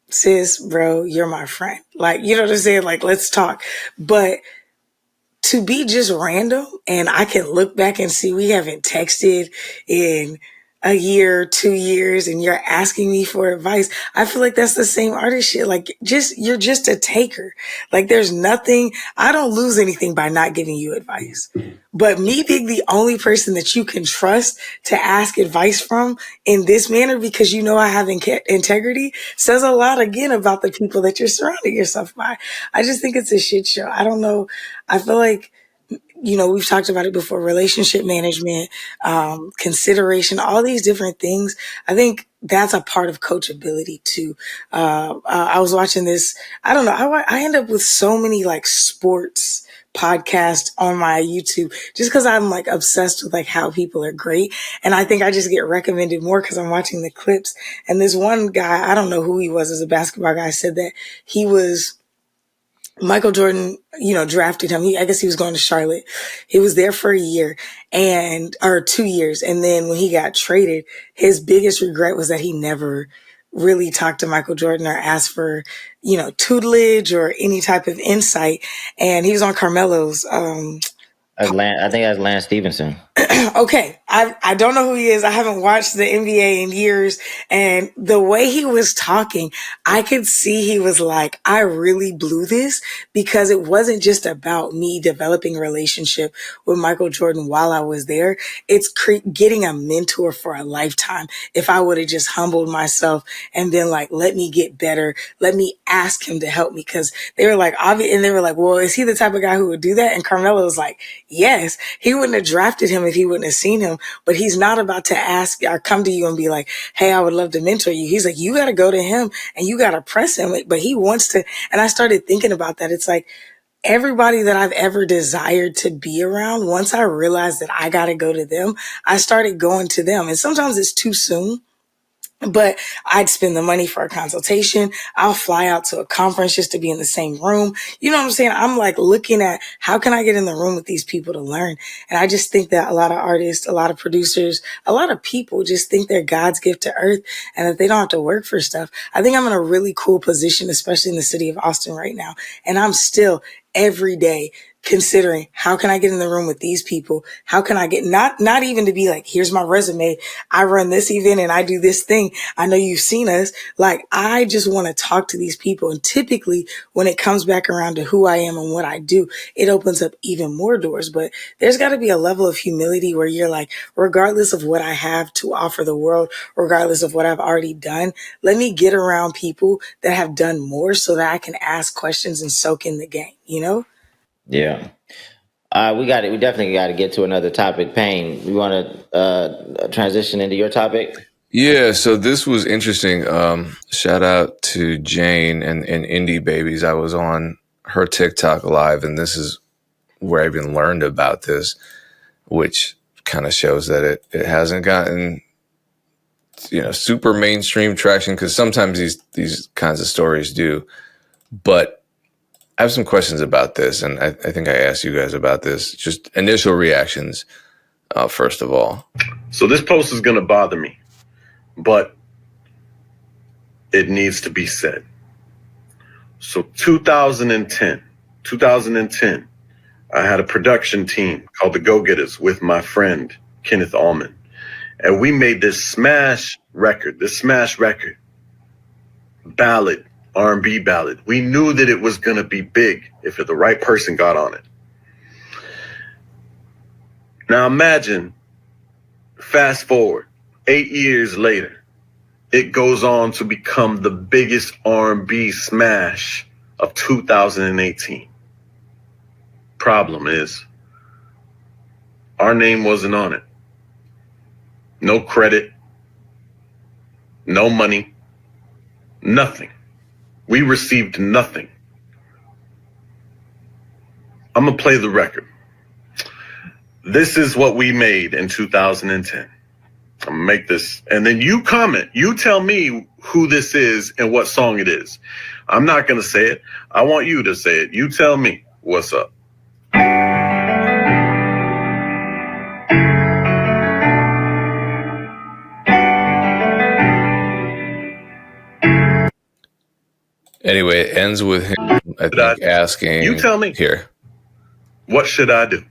sis, bro, you're my friend. Like, you know what I'm saying? Like, let's talk. But to be just random, and I can look back and see we haven't texted in a year, 2 years, and you're asking me for advice. I feel like that's the same artist shit. Like, you're just a taker. Like, there's nothing, I don't lose anything by not giving you advice. But me being the only person that you can trust to ask advice from in this manner, because you know I have integrity, says a lot again about the people that you're surrounding yourself by. I just think it's a shit show. I don't know. I feel like, we've talked about it before, relationship management, consideration, all these different things. I think that's a part of coachability too. I was watching this. I don't know. I end up with so many like sports podcasts on my YouTube just because I'm like obsessed with like how people are great. And I think I just get recommended more because I'm watching the clips. And this one guy, I don't know who he was as a basketball guy, said that he was Michael Jordan, drafted him. I guess he was going to Charlotte. He was there for a year or 2 years. And then when he got traded, his biggest regret was that he never really talked to Michael Jordan or asked for, tutelage or any type of insight. And he was on Carmelo's, I think that's Lance Stevenson. okay. I don't know who he is. I haven't watched the NBA in years. And the way he was talking, I could see he was like, I really blew this because it wasn't just about me developing a relationship with Michael Jordan while I was there. It's getting a mentor for a lifetime. If I would have just humbled myself and been like, let me get better. Let me ask him to help me. Cause they were like, obvious. And they were like, well, is he the type of guy who would do that? And Carmelo was like, yes, he wouldn't have drafted him if he wouldn't have seen him, but he's not about to ask or come to you and be like, hey, I would love to mentor you. He's like, you got to go to him and you got to press him, but he wants to. And I started thinking about that. It's like everybody that I've ever desired to be around, once I realized that I got to go to them, I started going to them. And sometimes it's too soon. But I'd spend the money for a consultation. I'll fly out to a conference just to be in the same room. You know what I'm saying? I'm like looking at how can I get in the room with these people to learn? And I just think that a lot of artists, a lot of producers, a lot of people just think they're God's gift to earth and that they don't have to work for stuff. I think I'm in a really cool position, especially in the city of Austin right now. And I'm still every day considering how can I get in the room with these people? How can I get not even to be like, here's my resume. I run this event and I do this thing. I know you've seen us. Like, I just want to talk to these people. And typically when it comes back around to who I am and what I do, it opens up even more doors. But there's got to be a level of humility where you're like, regardless of what I have to offer the world, regardless of what I've already done, let me get around people that have done more so that I can ask questions and soak in the game, you know? Yeah. We got it. We definitely got to get to another topic. Payne, we want to transition into your topic? Yeah, so this was interesting. Shout out to Jane and Indie Babies. I was on her TikTok live, and this is where I even learned about this, which kind of shows that it hasn't gotten super mainstream traction, because sometimes these kinds of stories do. But I have some questions about this, and I think I asked you guys about this. Just initial reactions, first of all. So this post is going to bother me, but it needs to be said. So 2010, I had a production team called the Go-Getters with my friend, Kenneth Allman. And we made this smash record, ballad, R&B ballad. We knew that it was going to be big if the right person got on it. Now imagine, fast forward, 8 years later, it goes on to become the biggest R&B smash of 2018. Problem is, our name wasn't on it. No credit, no money, nothing. We received nothing. I'm going to play the record. This is what we made in 2010. I'm going to make this. And then you comment. You tell me who this is and what song it is. I'm not going to say it. I want you to say it. You tell me what's up. Anyway, it ends with him, I think, asking. You tell me. Here. What should I do?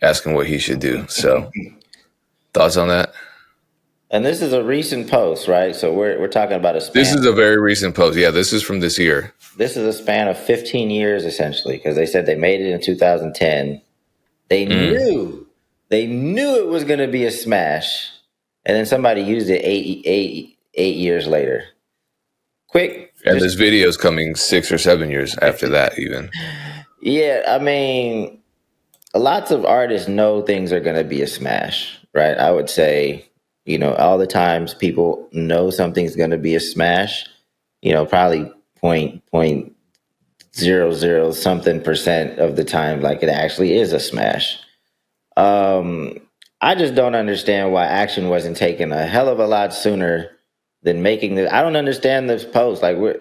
Asking what he should do. So, thoughts on that? And this is a recent post, right? So we're talking about a span. This is a very recent post. Yeah, this is from this year. This is a span of 15 years, essentially, because they said they made it in 2010. They knew it was going to be a smash, and then somebody used it eight years later. Quick. And this video is coming 6 or 7 years after that, even. Yeah, I mean, lots of artists know things are going to be a smash, right? I would say All the times people know something's going to be a smash, probably point 0.00 something percent of the time, like it actually is a smash. Um, I just don't understand why action wasn't taken a hell of a lot sooner than making the. I don't understand this post. Like we're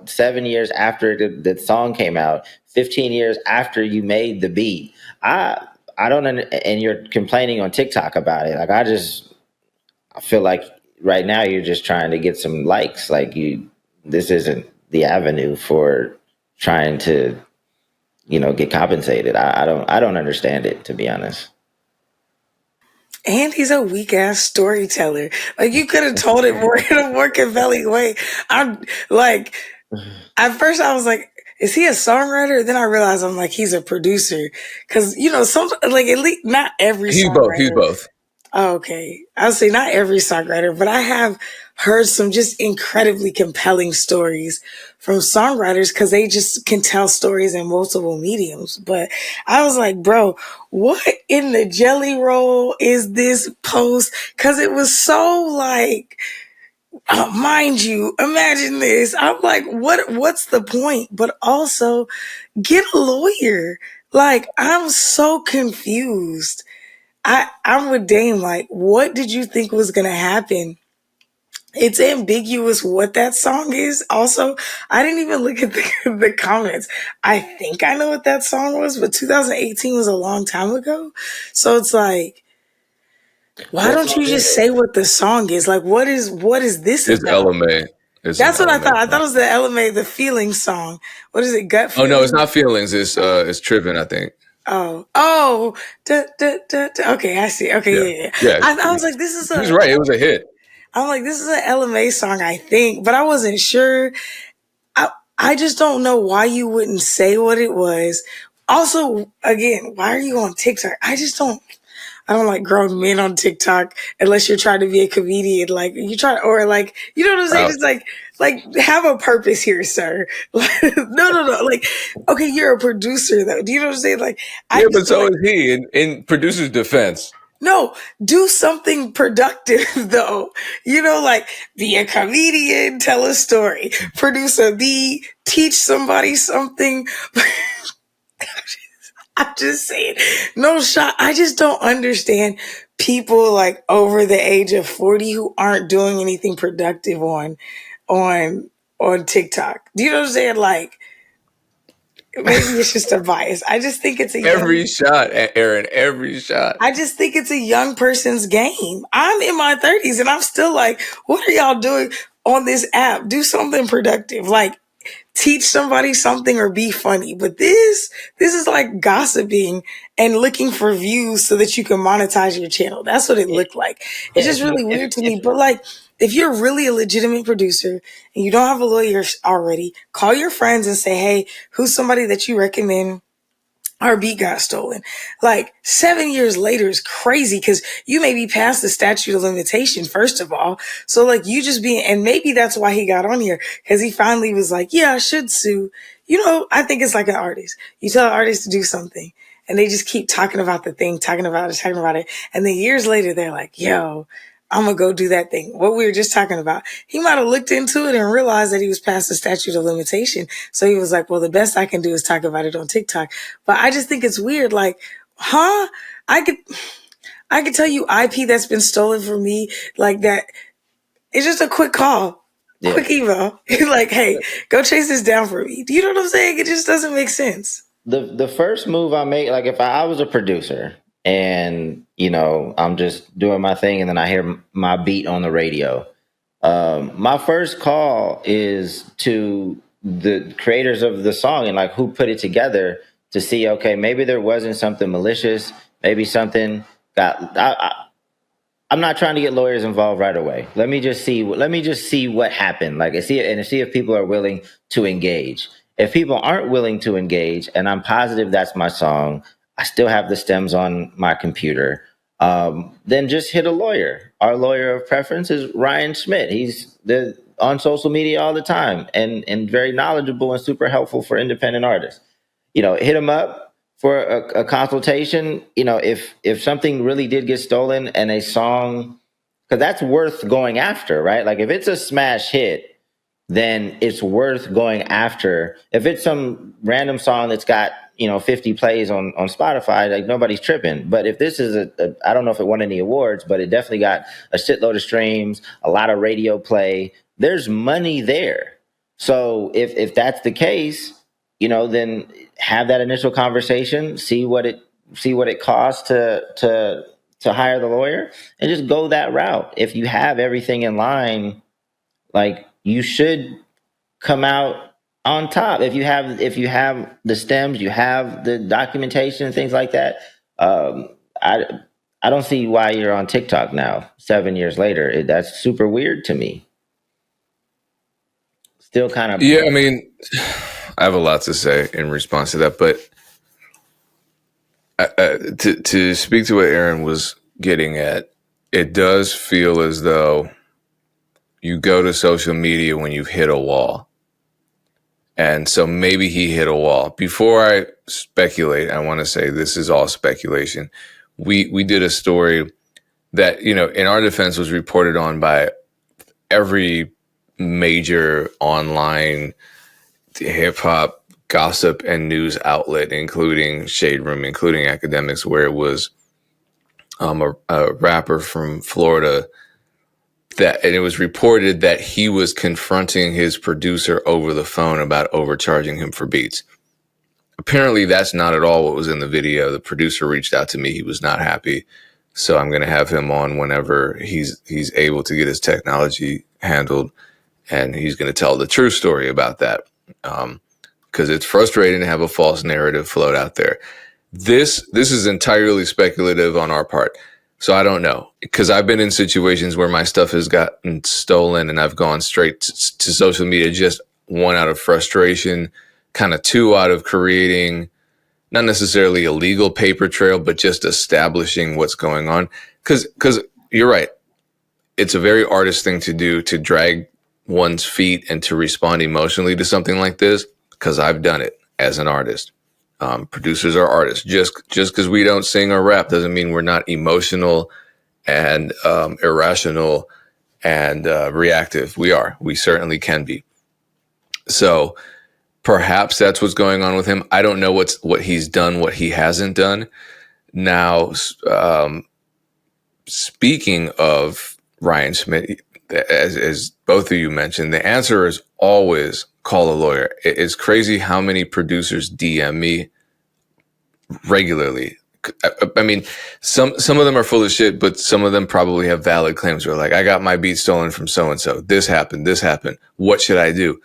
7 years after the song came out, 15 years after you made the beat. I don't and you're complaining on TikTok about it. Like I feel like right now you're just trying to get some likes. Like this isn't the avenue for trying to get compensated. I don't understand it, to be honest. And he's a weak ass storyteller. Like you could have told it more in a more compelling way. I'm like, at first I was like, is he a songwriter? Then I realized I'm like, he's a producer. Cause some, like at least not every He's both. He's songwriter. both. Oh, okay. I'll say not every songwriter, but I have heard some just incredibly compelling stories from songwriters because they just can tell stories in multiple mediums. But I was like, bro, what in the jelly roll is this post? Because it was so like, mind you, imagine this. I'm like, what's the point? But also get a lawyer. Like, I'm so confused. I'm with Dame. Like, what did you think was gonna happen? It's ambiguous what that song is. Also, I didn't even look at the comments. I think I know what that song was, but 2018 was a long time ago. So it's like, why What don't song you is just it? say what the song is? Like, what is this It's about? LMA. It's an That's what I thought. LMA I thought song. it was the LMA, the feeling song. What is it? Gut Oh no, it's feeling? not feelings. It's tripping. I think. Oh, okay, I see. Okay, Yeah, yeah, yeah. yeah. I was like, He was right. It was a hit. I'm like, this is an LMA song, I think, but I wasn't sure. I just don't know why you wouldn't say what it was. Also, again, why are you on TikTok? I don't like grown men on TikTok unless you're trying to be a comedian. Like you try, or like, you know what I'm saying? Wow. It's like have a purpose here, sir. Like, no. Like, okay, you're a producer though. Do you know what I'm saying? Like, I Yeah, just but feel so like, is he. In producer's defense, no, do something productive though. Like be a comedian, tell a story, produce a beat, teach somebody something. I'm just saying, no shot. I just don't understand people like over the age of 40 who aren't doing anything productive on on TikTok. Do you know what I'm saying? Like maybe it's just a bias. I just think it's a young every shot, Aaron, every shot. I just think it's a young person's game. I'm in my 30s and I'm still like, what are y'all doing on this app? Do something productive. Like teach somebody something or be funny. But this is like gossiping and looking for views so that you can monetize your channel. That's what it looked like. It's just really weird to me. But like if you're really a legitimate producer and you don't have a lawyer already, call your friends and say, hey, who's somebody that you recommend? Our beat got stolen. Like 7 years later is crazy because you may be past the statute of limitation, first of all. So like you just being, and maybe that's why he got on here because he finally was like, yeah, I should sue. I think it's like an artist. You tell an artist to do something and they just keep talking about the thing, talking about it, talking about it. And then years later, they're like, yo, I'm going to go do that thing. What we were just talking about. He might have looked into it and realized that he was past the statute of limitation. So he was like, well, the best I can do is talk about it on TikTok. But I just think it's weird. Like, huh? I could tell you IP that's been stolen from me like that. It's just a quick call, Yeah. quick email. Like, hey, go chase this down for me. Do you know what I'm saying? It just doesn't make sense. The first move I make, like if I was a producer and I'm just doing my thing and then I hear my beat on the radio, my first call is to the creators of the song and like who put it together to see, okay, maybe there wasn't something malicious, maybe something got. I'm not trying to get lawyers involved right away. Let me just see. Let me just see what happened. Like, see if people are willing to engage. If people aren't willing to engage, and I'm positive that's my song, I still have the stems on my computer. Then just hit a lawyer. Our lawyer of preference is Ryan Schmidt. He's on social media all the time and very knowledgeable and super helpful for independent artists. Hit him up for a consultation. If something really did get stolen and a song because that's worth going after, right? Like if it's a smash hit, then it's worth going after. If it's some random song that's got 50 plays on Spotify, like nobody's tripping. But if this is I don't know if it won any awards, but it definitely got a shitload of streams, a lot of radio play. There's money there. So if that's the case, then have that initial conversation, see what it costs to hire the lawyer, and just go that route. If you have everything in line, like, you should come out on top. If you have the stems, you have the documentation and things like that. I don't see why you're on TikTok now 7 years later. That's super weird to me. Still kind of. Yeah, I mean, I have a lot to say in response to that, but to speak to what Erinn was getting at, it does feel as though you go to social media when you've hit a wall. And so maybe he hit a wall. Before I speculate, I want to say this is all speculation. We did a story that, in our defense, was reported on by every major online hip hop gossip and news outlet, including Shade Room, including Academics, where it was a rapper from Florida and it was reported that he was confronting his producer over the phone about overcharging him for beats. Apparently, that's not at all what was in the video. The producer reached out to me. He was not happy. So I'm going to have him on whenever he's able to get his technology handled. And he's going to tell the true story about that. Because it's frustrating to have a false narrative float out there. This is entirely speculative on our part. So I don't know, because I've been in situations where my stuff has gotten stolen and I've gone straight to social media, just one, out of frustration, kind of two, out of creating not necessarily a legal paper trail, but just establishing what's going on. Because you're right. It's a very artist thing to do, to drag one's feet and to respond emotionally to something like this, because I've done it as an artist. Producers are artists. Just because we don't sing or rap doesn't mean we're not emotional and irrational and reactive. We certainly can be. So perhaps that's what's going on with him. I don't know what he's done, what he hasn't done. Now, speaking of Ryan Schmidt, as both of you mentioned, the answer is always call a lawyer. It's crazy how many producers DM me regularly. I mean, some of them are full of shit, but some of them probably have valid claims. Where like, I got my beat stolen from so-and-so. This happened. What should I do?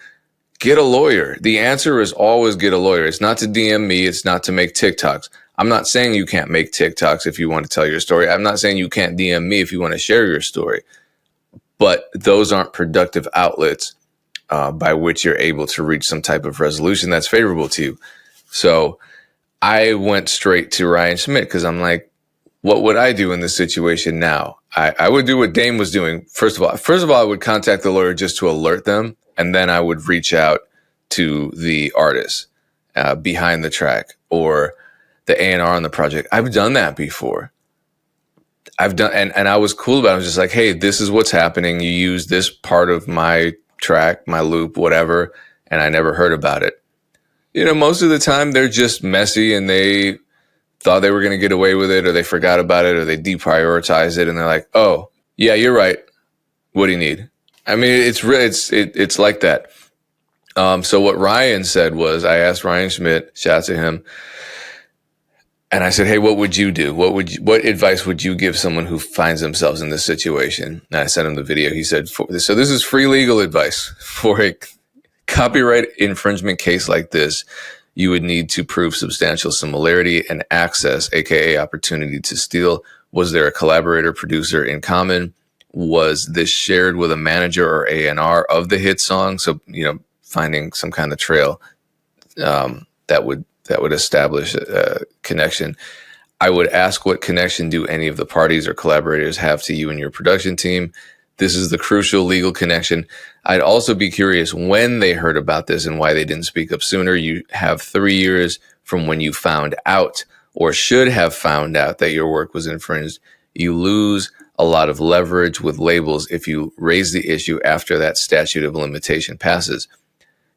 Get a lawyer. The answer is always get a lawyer. It's not to DM me. It's not to make TikToks. I'm not saying you can't make TikToks if you want to tell your story. I'm not saying you can't DM me if you want to share your story. But those aren't productive outlets by which you're able to reach some type of resolution that's favorable to you. So I went straight to Ryan Schmidt because I'm like, what would I do in this situation now? I would do what Dame was doing. First of all, I would contact the lawyer just to alert them. And then I would reach out to the artist behind the track or the A&R on the project. I've done that before. And I was cool about it. I was just like, hey, this is what's happening. You use this part of my track, my loop, whatever. And I never heard about it. Most of the time they're just messy and they thought they were going to get away with it, or they forgot about it, or they deprioritized it. And they're like, oh, yeah, you're right. What do you need? I mean, it's like that. So what Ryan said was, I asked Ryan Schmidt, shout out to him, and I said, hey, what would you do? What advice would you give someone who finds themselves in this situation? And I sent him the video. He said, so this is free legal advice. For a copyright infringement case like this, you would need to prove substantial similarity and access, aka opportunity to steal. Was there a collaborator producer in common? Was this shared with a manager or A&R of the hit song? So, finding some kind of trail that would establish a connection. I would ask, what connection do any of the parties or collaborators have to you and your production team? This is the crucial legal connection. I'd also be curious when they heard about this and why they didn't speak up sooner. You have 3 years from when you found out or should have found out that your work was infringed. You lose a lot of leverage with labels if you raise the issue after that statute of limitation passes.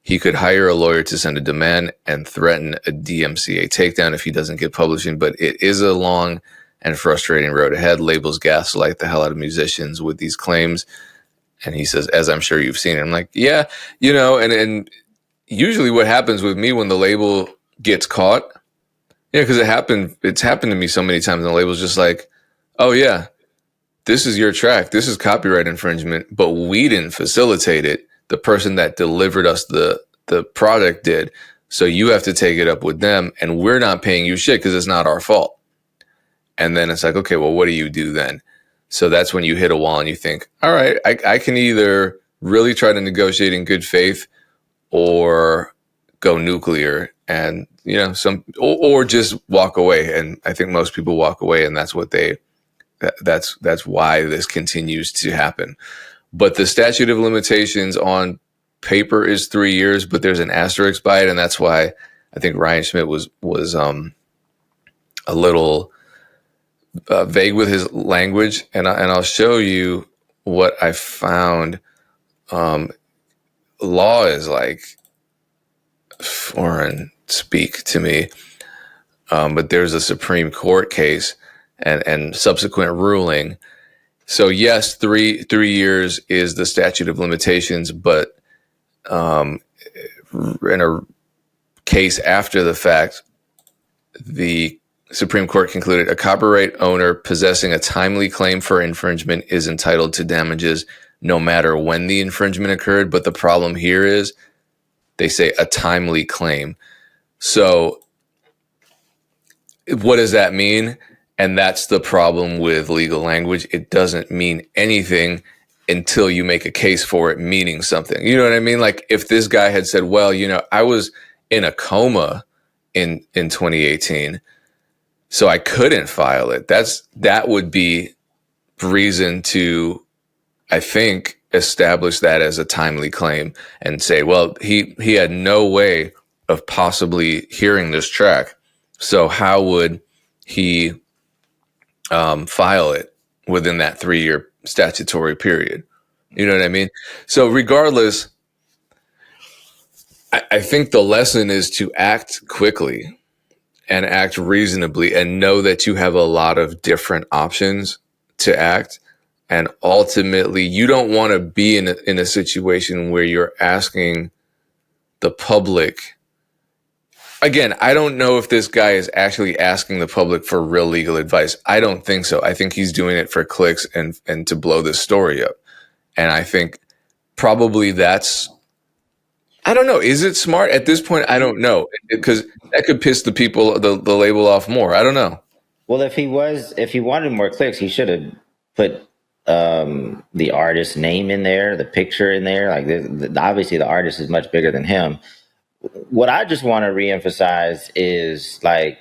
He could hire a lawyer to send a demand and threaten a DMCA takedown if he doesn't get publishing, but it is a long and frustrating road ahead. Labels gaslight the hell out of musicians with these claims. And he says, as I'm sure you've seen. I'm like, yeah, and usually what happens with me when the label gets caught, because it's happened to me so many times, and the label's just like, oh yeah, this is your track, this is copyright infringement, but we didn't facilitate it. The person that delivered us the product did. So you have to take it up with them, and we're not paying you shit because it's not our fault. And then it's like, okay, well, what do you do then? So that's when you hit a wall and you think, all right, I can either really try to negotiate in good faith or go nuclear and, or just walk away. And I think most people walk away, and that's why this continues to happen. But the statute of limitations on paper is 3 years, but there's an asterisk by it. And that's why I think Ryan Schmidt was a little vague with his language, and I'll show you what I found. Law is like foreign speak to me, but there's a Supreme Court case and subsequent ruling. So yes, three years is the statute of limitations, but in a case after the fact, the Supreme Court concluded a copyright owner possessing a timely claim for infringement is entitled to damages no matter when the infringement occurred. But the problem here is they say a timely claim. So what does that mean? And that's the problem with legal language. It doesn't mean anything until you make a case for it meaning something. You know what I mean? Like if this guy had said, well, I was in a coma in 2018, so I couldn't file it. That would be reason to, I think, establish that as a timely claim and say, well, he had no way of possibly hearing this track. So how would he file it within that 3-year statutory period? You know what I mean? So regardless, I think the lesson is to act quickly and act reasonably and know that you have a lot of different options to act. And ultimately, you don't want to be in a situation where you're asking the public. Again, I don't know if this guy is actually asking the public for real legal advice. I don't think so. I think he's doing it for clicks and to blow this story up. And I think probably I don't know. Is it smart at this point? I don't know, because that could piss the people, the label off more. I don't know. Well, if he wanted more clicks, he should have put the artist's name in there, the picture in there. Like obviously the artist is much bigger than him. What I just want to reemphasize is like,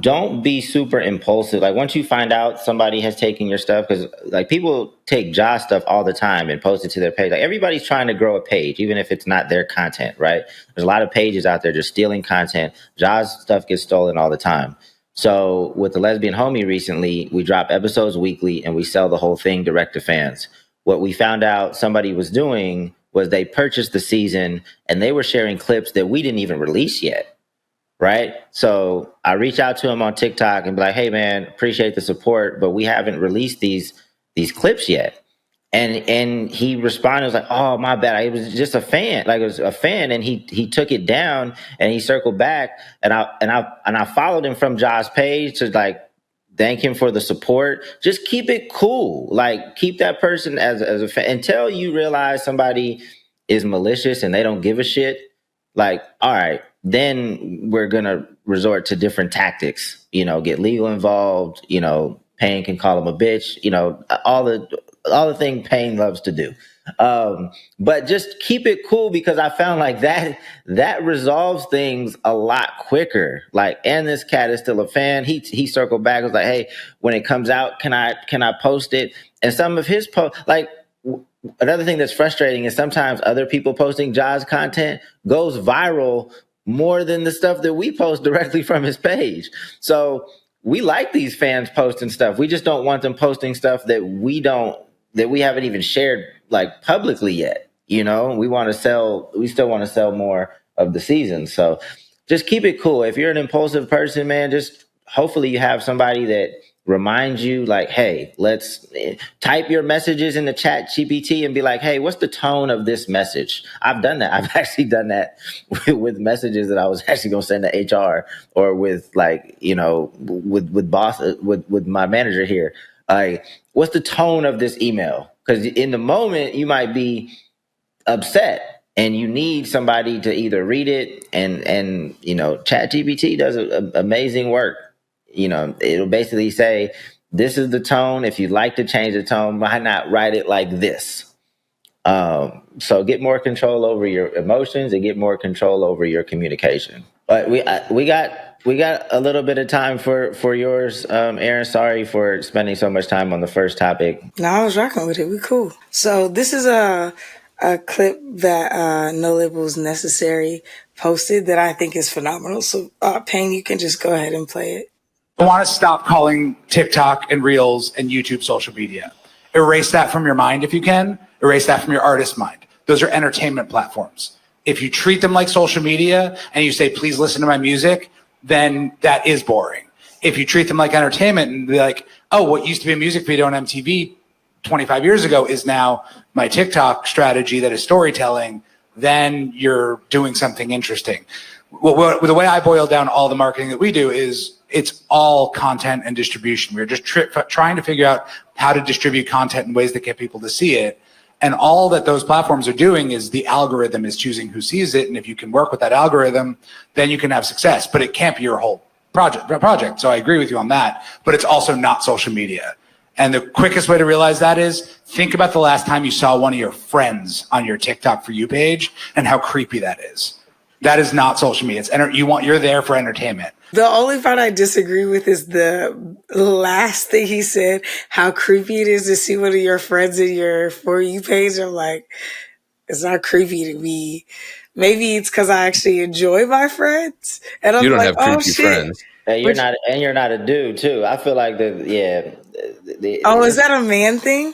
don't be super impulsive. Like once you find out somebody has taken your stuff, because like people take Ja's stuff all the time and post it to their page. Like everybody's trying to grow a page, even if it's not their content, right? There's a lot of pages out there just stealing content. Ja's stuff gets stolen all the time. So with the Lesbian Homie recently, we drop episodes weekly and we sell the whole thing direct to fans. What we found out somebody was doing was they purchased the season and they were sharing clips that we didn't even release yet. Right. So I reach out to him on TikTok and be like, hey, man, appreciate the support, but we haven't released these clips yet. And he responded, was like, oh, my bad. It was just a fan. Like it was a fan. And he took it down and he circled back. And I followed him from Ja's page to like thank him for the support. Just keep it cool. Like keep that person as a fan until you realize somebody is malicious and they don't give a shit. Like, all right, then we're going to resort to different tactics, get legal involved, Payne can call him a bitch, all the thing Payne loves to do. But just keep it cool, because I found like that resolves things a lot quicker. Like, and this cat is still a fan. He circled back, was like, hey, when it comes out, can I post it? And some of his posts, like, another thing that's frustrating is sometimes other people posting Ja's content goes viral more than the stuff that we post directly from his page. So we like these fans posting stuff. We just don't want them posting stuff that we haven't even shared like publicly yet. You know, we still want to sell more of the season. So just keep it cool. If you're an impulsive person, man, just hopefully you have somebody that reminds you like, hey, let's type your messages in the chat GPT and be like, hey, what's the tone of this message? I've done that. I've actually done that with messages that I was actually going to send to HR or with like, you know, with boss, with my manager here. Like, what's the tone of this email? Because in the moment you might be upset and you need somebody to either read it and you know, ChatGPT does amazing work. You know, it'll basically say, this is the tone. If you'd like to change the tone, why not write it like this? So get more control over your emotions and get more control over your communication. But we got a little bit of time for yours, Erinn. Sorry for spending so much time on the first topic. No, I was rocking with it. We cool. So this is a clip that No Labels Necessary posted that I think is phenomenal. So Payne, you can just go ahead and play it. I want to stop calling TikTok and Reels and YouTube social media. Erase that from your mind if you can. Erase that from your artist mind. Those are entertainment platforms. If you treat them like social media and you say, please listen to my music, then that is boring. If you treat them like entertainment and be like, oh, what used to be a music video on MTV 25 years ago is now my TikTok strategy that is storytelling, then you're doing something interesting. The way I boil down all the marketing that we do is it's all content and distribution. We're just trying to figure out how to distribute content in ways that get people to see it. And all that those platforms are doing is the algorithm is choosing who sees it. And if you can work with that algorithm, then you can have success. But it can't be your whole project. So I agree with you on that. But it's also not social media. And the quickest way to realize that is think about the last time you saw one of your friends on your TikTok For You page and how creepy that is. That is not social media. You're there for entertainment. The only part I disagree with is the last thing he said, how creepy it is to see one of your friends in your For You page. I'm like, it's not creepy to me. Maybe it's because I actually enjoy my friends. And I'm You don't like, have oh creepy shit. friends. And you're not a dude too. I feel like Is that a man thing?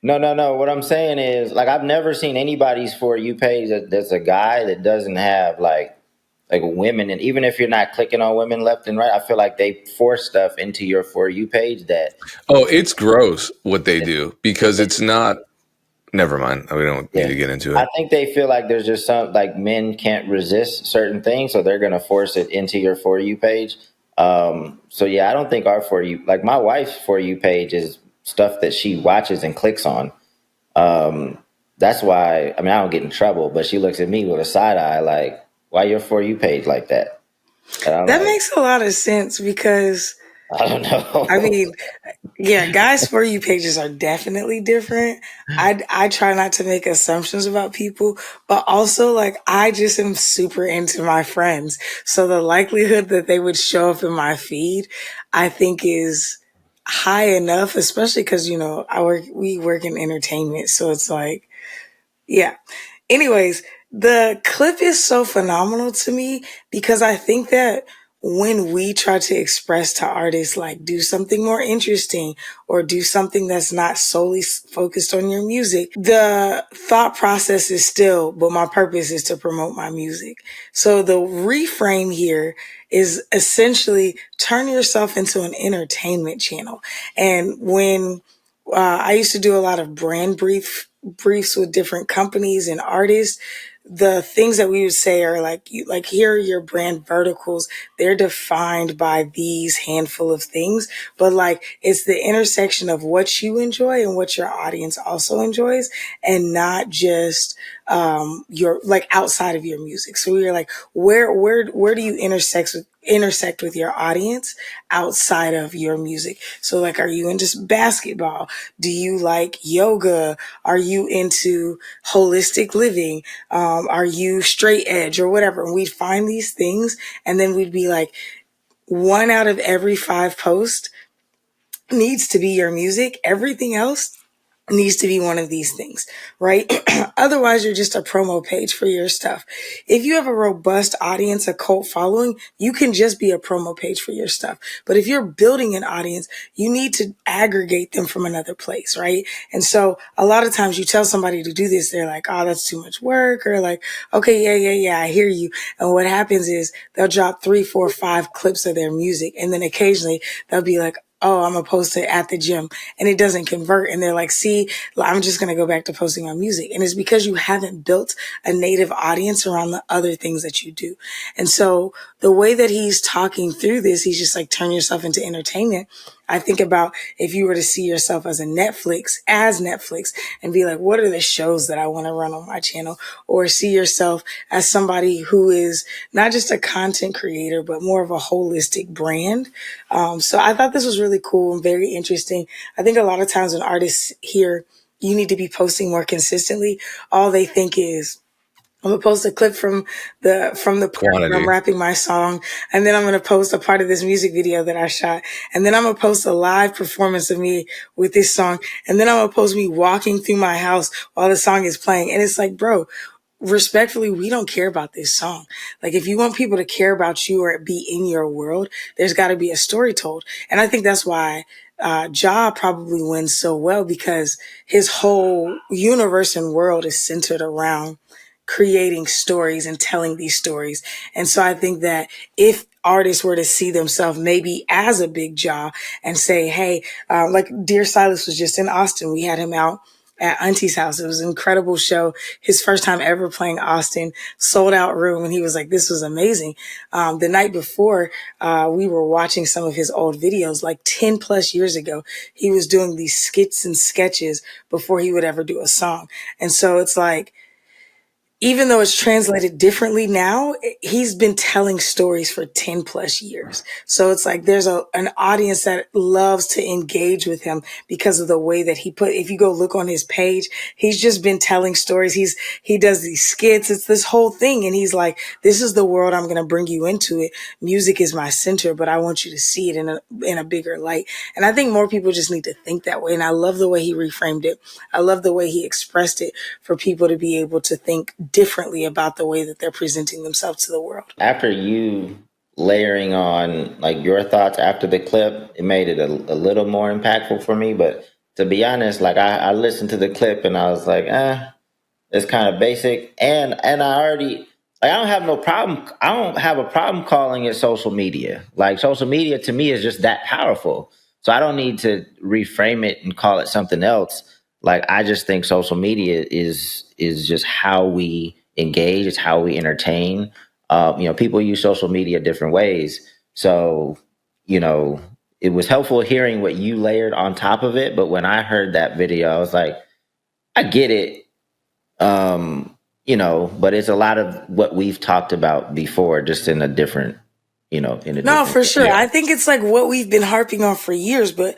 No. What I'm saying is, like, I've never seen anybody's For You page that's a guy that doesn't have like women, and even if you're not clicking on women left and right, I feel like they force stuff into your For You page that. Oh, it's gross what they do because it's not. Never mind. We don't need to get into it. I think they feel like there's just some like men can't resist certain things, so they're gonna force it into your For You page. So yeah, I don't think our For You, like my wife's For You page is stuff that she watches and clicks on. That's why, I mean, I don't get in trouble, but she looks at me with a side eye like, why your For You page like that? That makes a lot of sense because I don't know. I mean, yeah, guys' For You pages are definitely different. I try not to make assumptions about people, but also like I just am super into my friends. So the likelihood that they would show up in my feed, I think is high enough, especially because, you know, we work in entertainment. So it's like, yeah. Anyways, the clip is so phenomenal to me because I think that when we try to express to artists, like do something more interesting or do something that's not solely focused on your music, the thought process is still, but my purpose is to promote my music. So the reframe here is essentially turn yourself into an entertainment channel. And when I used to do a lot of brand briefs with different companies and artists, the things that we would say are like, here are your brand verticals. They're defined by these handful of things, but like it's the intersection of what you enjoy and what your audience also enjoys, and not just your like outside of your music. So we're like, where do you intersect with your audience outside of your music? So like, are you into basketball? Do you like yoga? Are you into holistic living? Are you straight edge or whatever? And we'd find these things, and then we'd be like, 1 out of every 5 posts needs to be your music. Everything else needs to be one of these things, right? Otherwise, you're just a promo page for your stuff. If you have a robust audience, a cult following, you can just be a promo page for your stuff. But if you're building an audience, you need to aggregate them from another place, right? And so a lot of times you tell somebody to do this, they're like, oh, that's too much work, or like, okay, yeah, I hear you. And what happens is they'll drop 3, 4, 5 clips of their music. And then occasionally they'll be like, oh, I'm gonna post it at the gym, and it doesn't convert. And they're like, see, I'm just going to go back to posting my music. And it's because you haven't built a native audience around the other things that you do. And so the way that he's talking through this, he's just like, turn yourself into entertainment. I think about if you were to see yourself as Netflix, and be like, what are the shows that I want to run on my channel? Or see yourself as somebody who is not just a content creator, but more of a holistic brand. So I thought this was really cool and very interesting. I think a lot of times when artists hear you need to be posting more consistently, all they think is, I'm gonna post a clip from the part where I'm Quantity. rapping my song, and then I'm gonna post a part of this music video that I shot, and then I'm gonna post a live performance of me with this song, and then I'm gonna post me walking through my house while the song is playing. And it's like, bro, respectfully, we don't care about this song. Like, if you want people to care about you or be in your world, there's got to be a story told. And I think that's why Ja probably wins so well, because his whole universe and world is centered around creating stories and telling these stories. And so I think that if artists were to see themselves maybe as a big jaw and say, hey, like Dear Silas was just in Austin. We had him out at Auntie's house. It was an incredible show. His first time ever playing Austin, sold out room. And he was like, this was amazing. The night before, we were watching some of his old videos, like 10 plus years ago. He was doing these skits and sketches before he would ever do a song. And so it's like, even though it's translated differently now, he's been telling stories for 10 plus years. So it's like there's an audience that loves to engage with him because of the way that if you go look on his page, he's just been telling stories. He does these skits. It's this whole thing. And he's like, this is the world. I'm going to bring you into it. Music is my center, but I want you to see it in a bigger light. And I think more people just need to think that way. And I love the way he reframed it. I love the way he expressed it for people to be able to think differently about the way that they're presenting themselves to the world. After you layering on like your thoughts after the clip, it made it a little more impactful for me. But to be honest, like I listened to the clip and I was like, it's kind of basic. And I already, like, I don't have a problem calling it social media. Like, social media to me is just that powerful. So I don't need to reframe it and call it something else. Like, I just think social media is just how we engage. It's how we entertain. People use social media different ways. So, it was helpful hearing what you layered on top of it. But when I heard that video, I was like, I get it. But it's a lot of what we've talked about before, just in a different, No, for sure. Yeah. I think it's like what we've been harping on for years, but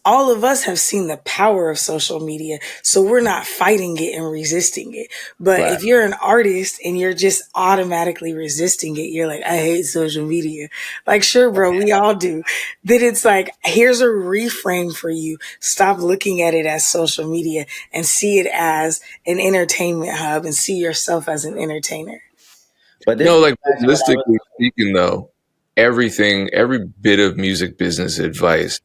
all of us have seen the power of social media. So we're not fighting it and resisting it. But Right. if you're an artist and you're just automatically resisting it, you're like, I hate social media. Like, sure, bro, we all do. Then it's like, here's a reframe for you. Stop looking at it as social media and see it as an entertainment hub and see yourself as an entertainer. But No, like realistically speaking, though, every bit of music business advice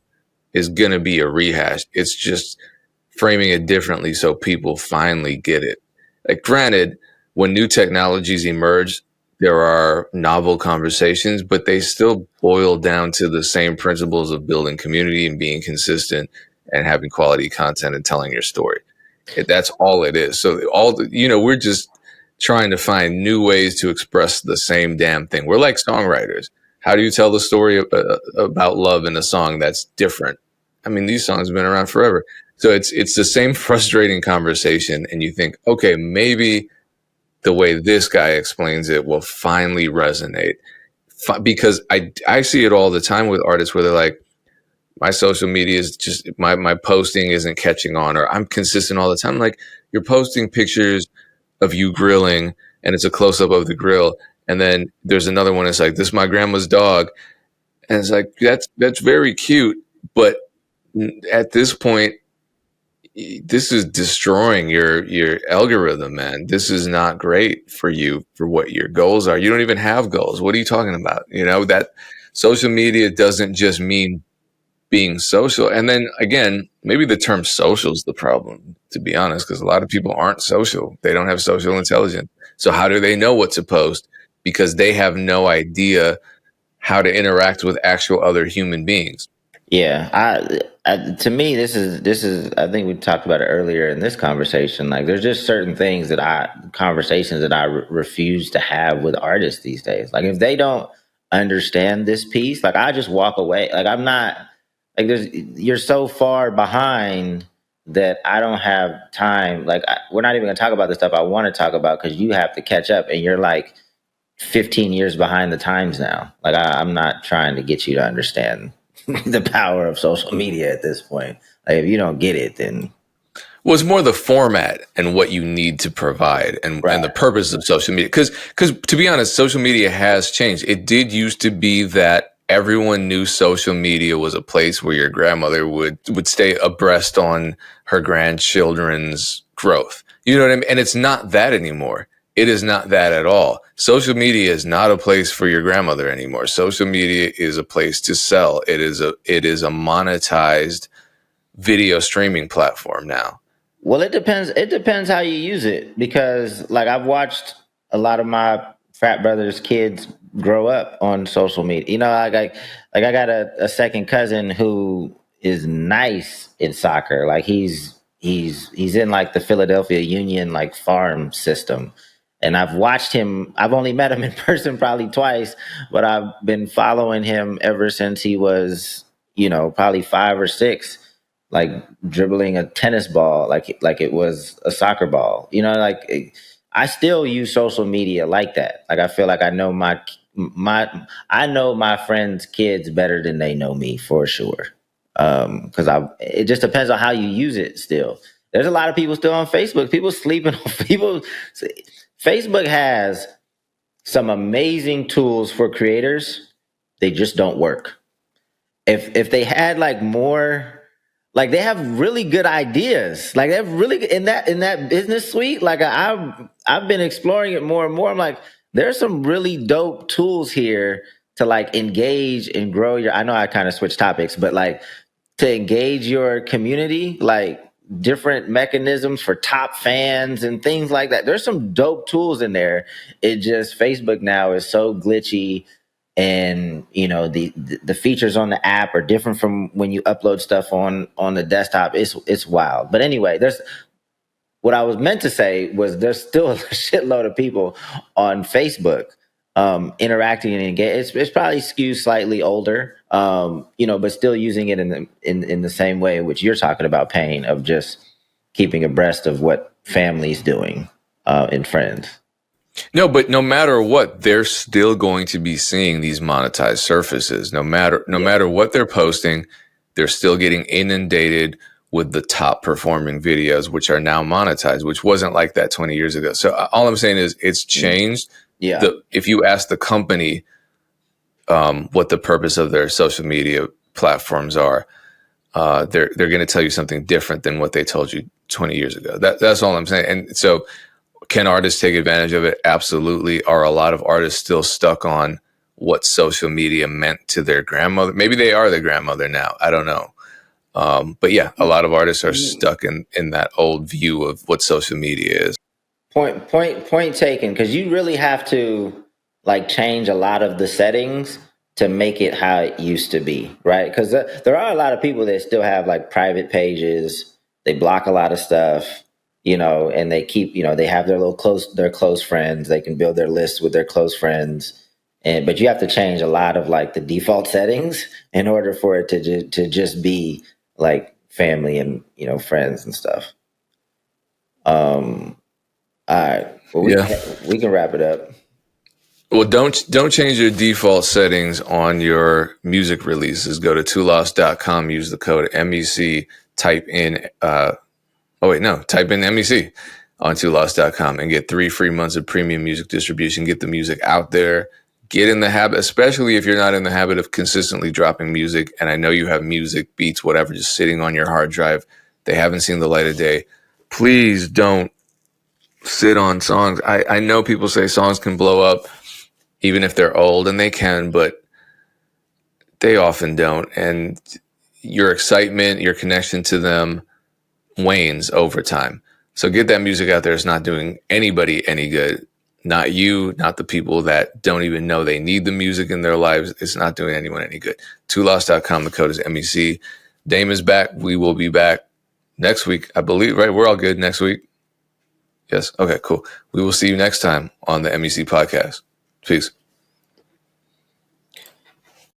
is going to be a rehash. It's just framing it differently so people finally get it. Like, granted, when new technologies emerge, there are novel conversations, but they still boil down to the same principles of building community and being consistent and having quality content and telling your story. That's all it is. So we're just trying to find new ways to express the same damn thing. We're like songwriters. How do you tell the story about love in a song that's different? I mean, these songs have been around forever. So it's the same frustrating conversation. And you think, okay, maybe the way this guy explains it will finally resonate. Because I see it all the time with artists where they're like, my social media is just, my posting isn't catching on, or I'm consistent all the time. Like, you're posting pictures of you grilling and it's a close up of the grill. And then there's another one. It's like, this is my grandma's dog. And it's like, that's very cute. But at this point, this is destroying your algorithm, man. This is not great for you for what your goals are. You don't even have goals. What are you talking about? You know, that social media doesn't just mean being social. And then again, maybe the term social is the problem, to be honest, because a lot of people aren't social. They don't have social intelligence. So how do they know what to post? Because they have no idea how to interact with actual other human beings. Yeah, to me, this is. I think we talked about it earlier in this conversation. Like, there's just certain things that conversations that I refuse to have with artists these days. Like, if they don't understand this piece, like, I just walk away. Like, I'm not like you're so far behind that I don't have time. Like, we're not even gonna talk about the stuff I want to talk about because you have to catch up, and you're like 15 years behind the times now. Like, I'm not trying to get you to understand the power of social media at this point. Like, if you don't get it, then Well, it's more the format and what you need to provide and the purpose of social media. Because to be honest, social media has changed. It did used to be that everyone knew social media was a place where your grandmother would stay abreast on her grandchildren's growth. You know what I mean? And it's not that anymore. It is not that at all. Social media is not a place for your grandmother anymore. Social media is a place to sell. It is a monetized video streaming platform now. well, it depends. It depends how you use it, because like I've watched a lot of my frat brothers' kids grow up on social media. You know, I got a second cousin who is nice in soccer. Like, he's in like the Philadelphia Union like farm system. And I've watched him. I've only met him in person probably twice, but I've been following him ever since he was, probably 5 or 6, like dribbling a tennis ball like it was a soccer ball. I still use social media like that. Like, I feel like I know I know my friends' kids better than they know me, for sure. Because it just depends on how you use it. Still, there's a lot of people still on Facebook. People sleeping on people. Facebook has some amazing tools for creators. They just don't work. If they had like more, like, they have really good ideas. Like, they have really good in that business suite. Like, I've been exploring it more and more. I'm like, there's some really dope tools here to like engage and grow your. I know I kind of switched topics, but like, to engage your community, like different mechanisms for top fans and things like that. There's some dope tools in there. It just, Facebook now is so glitchy, and the features on the app are different from when you upload stuff on the desktop. It's wild. But anyway, there's what I was meant to say was there's still a shitload of people on Facebook interacting and engaging. It's probably skewed slightly older, but still using it in the same way which you're talking about, Payne, of just keeping abreast of what family's doing and friends. No, but no matter what, they're still going to be seeing these monetized surfaces. No matter what they're posting, they're still getting inundated with the top performing videos, which are now monetized, which wasn't like that 20 years ago. So all I'm saying is it's changed. Yeah. If you ask the company what the purpose of their social media platforms are, they're going to tell you something different than what they told you 20 years ago. That's all I'm saying. And so, can artists take advantage of it? Absolutely. Are a lot of artists still stuck on what social media meant to their grandmother? Maybe they are their grandmother now. I don't know. But yeah, a lot of artists are stuck in that old view of what social media is. Point taken. Because you really have to like change a lot of the settings to make it how it used to be, right? Because there are a lot of people that still have like private pages. They block a lot of stuff, and they keep, they have their close friends. They can build their lists with their close friends, but you have to change a lot of like the default settings in order for it to just be like family and friends and stuff. All right, well, we can wrap it up. Well, don't change your default settings on your music releases. Go to tolost.com, use the code MEC, type in MEC on tolost.com and get 3 free months of premium music distribution. Get the music out there. Get in the habit, especially if you're not in the habit of consistently dropping music. And I know you have music, beats, whatever, just sitting on your hard drive. They haven't seen the light of day. Please don't sit on songs. I know people say songs can blow up even if they're old, and they can, but they often don't. And your excitement, your connection to them wanes over time. So get that music out there. It's not doing anybody any good. Not you, not the people that don't even know they need the music in their lives. It's not doing anyone any good. TwoLost.com. The code is MEC. Dame is back. We will be back next week, I believe, right? We're all good next week. Yes. Okay, cool. We will see you next time on the MEC podcast. Peace.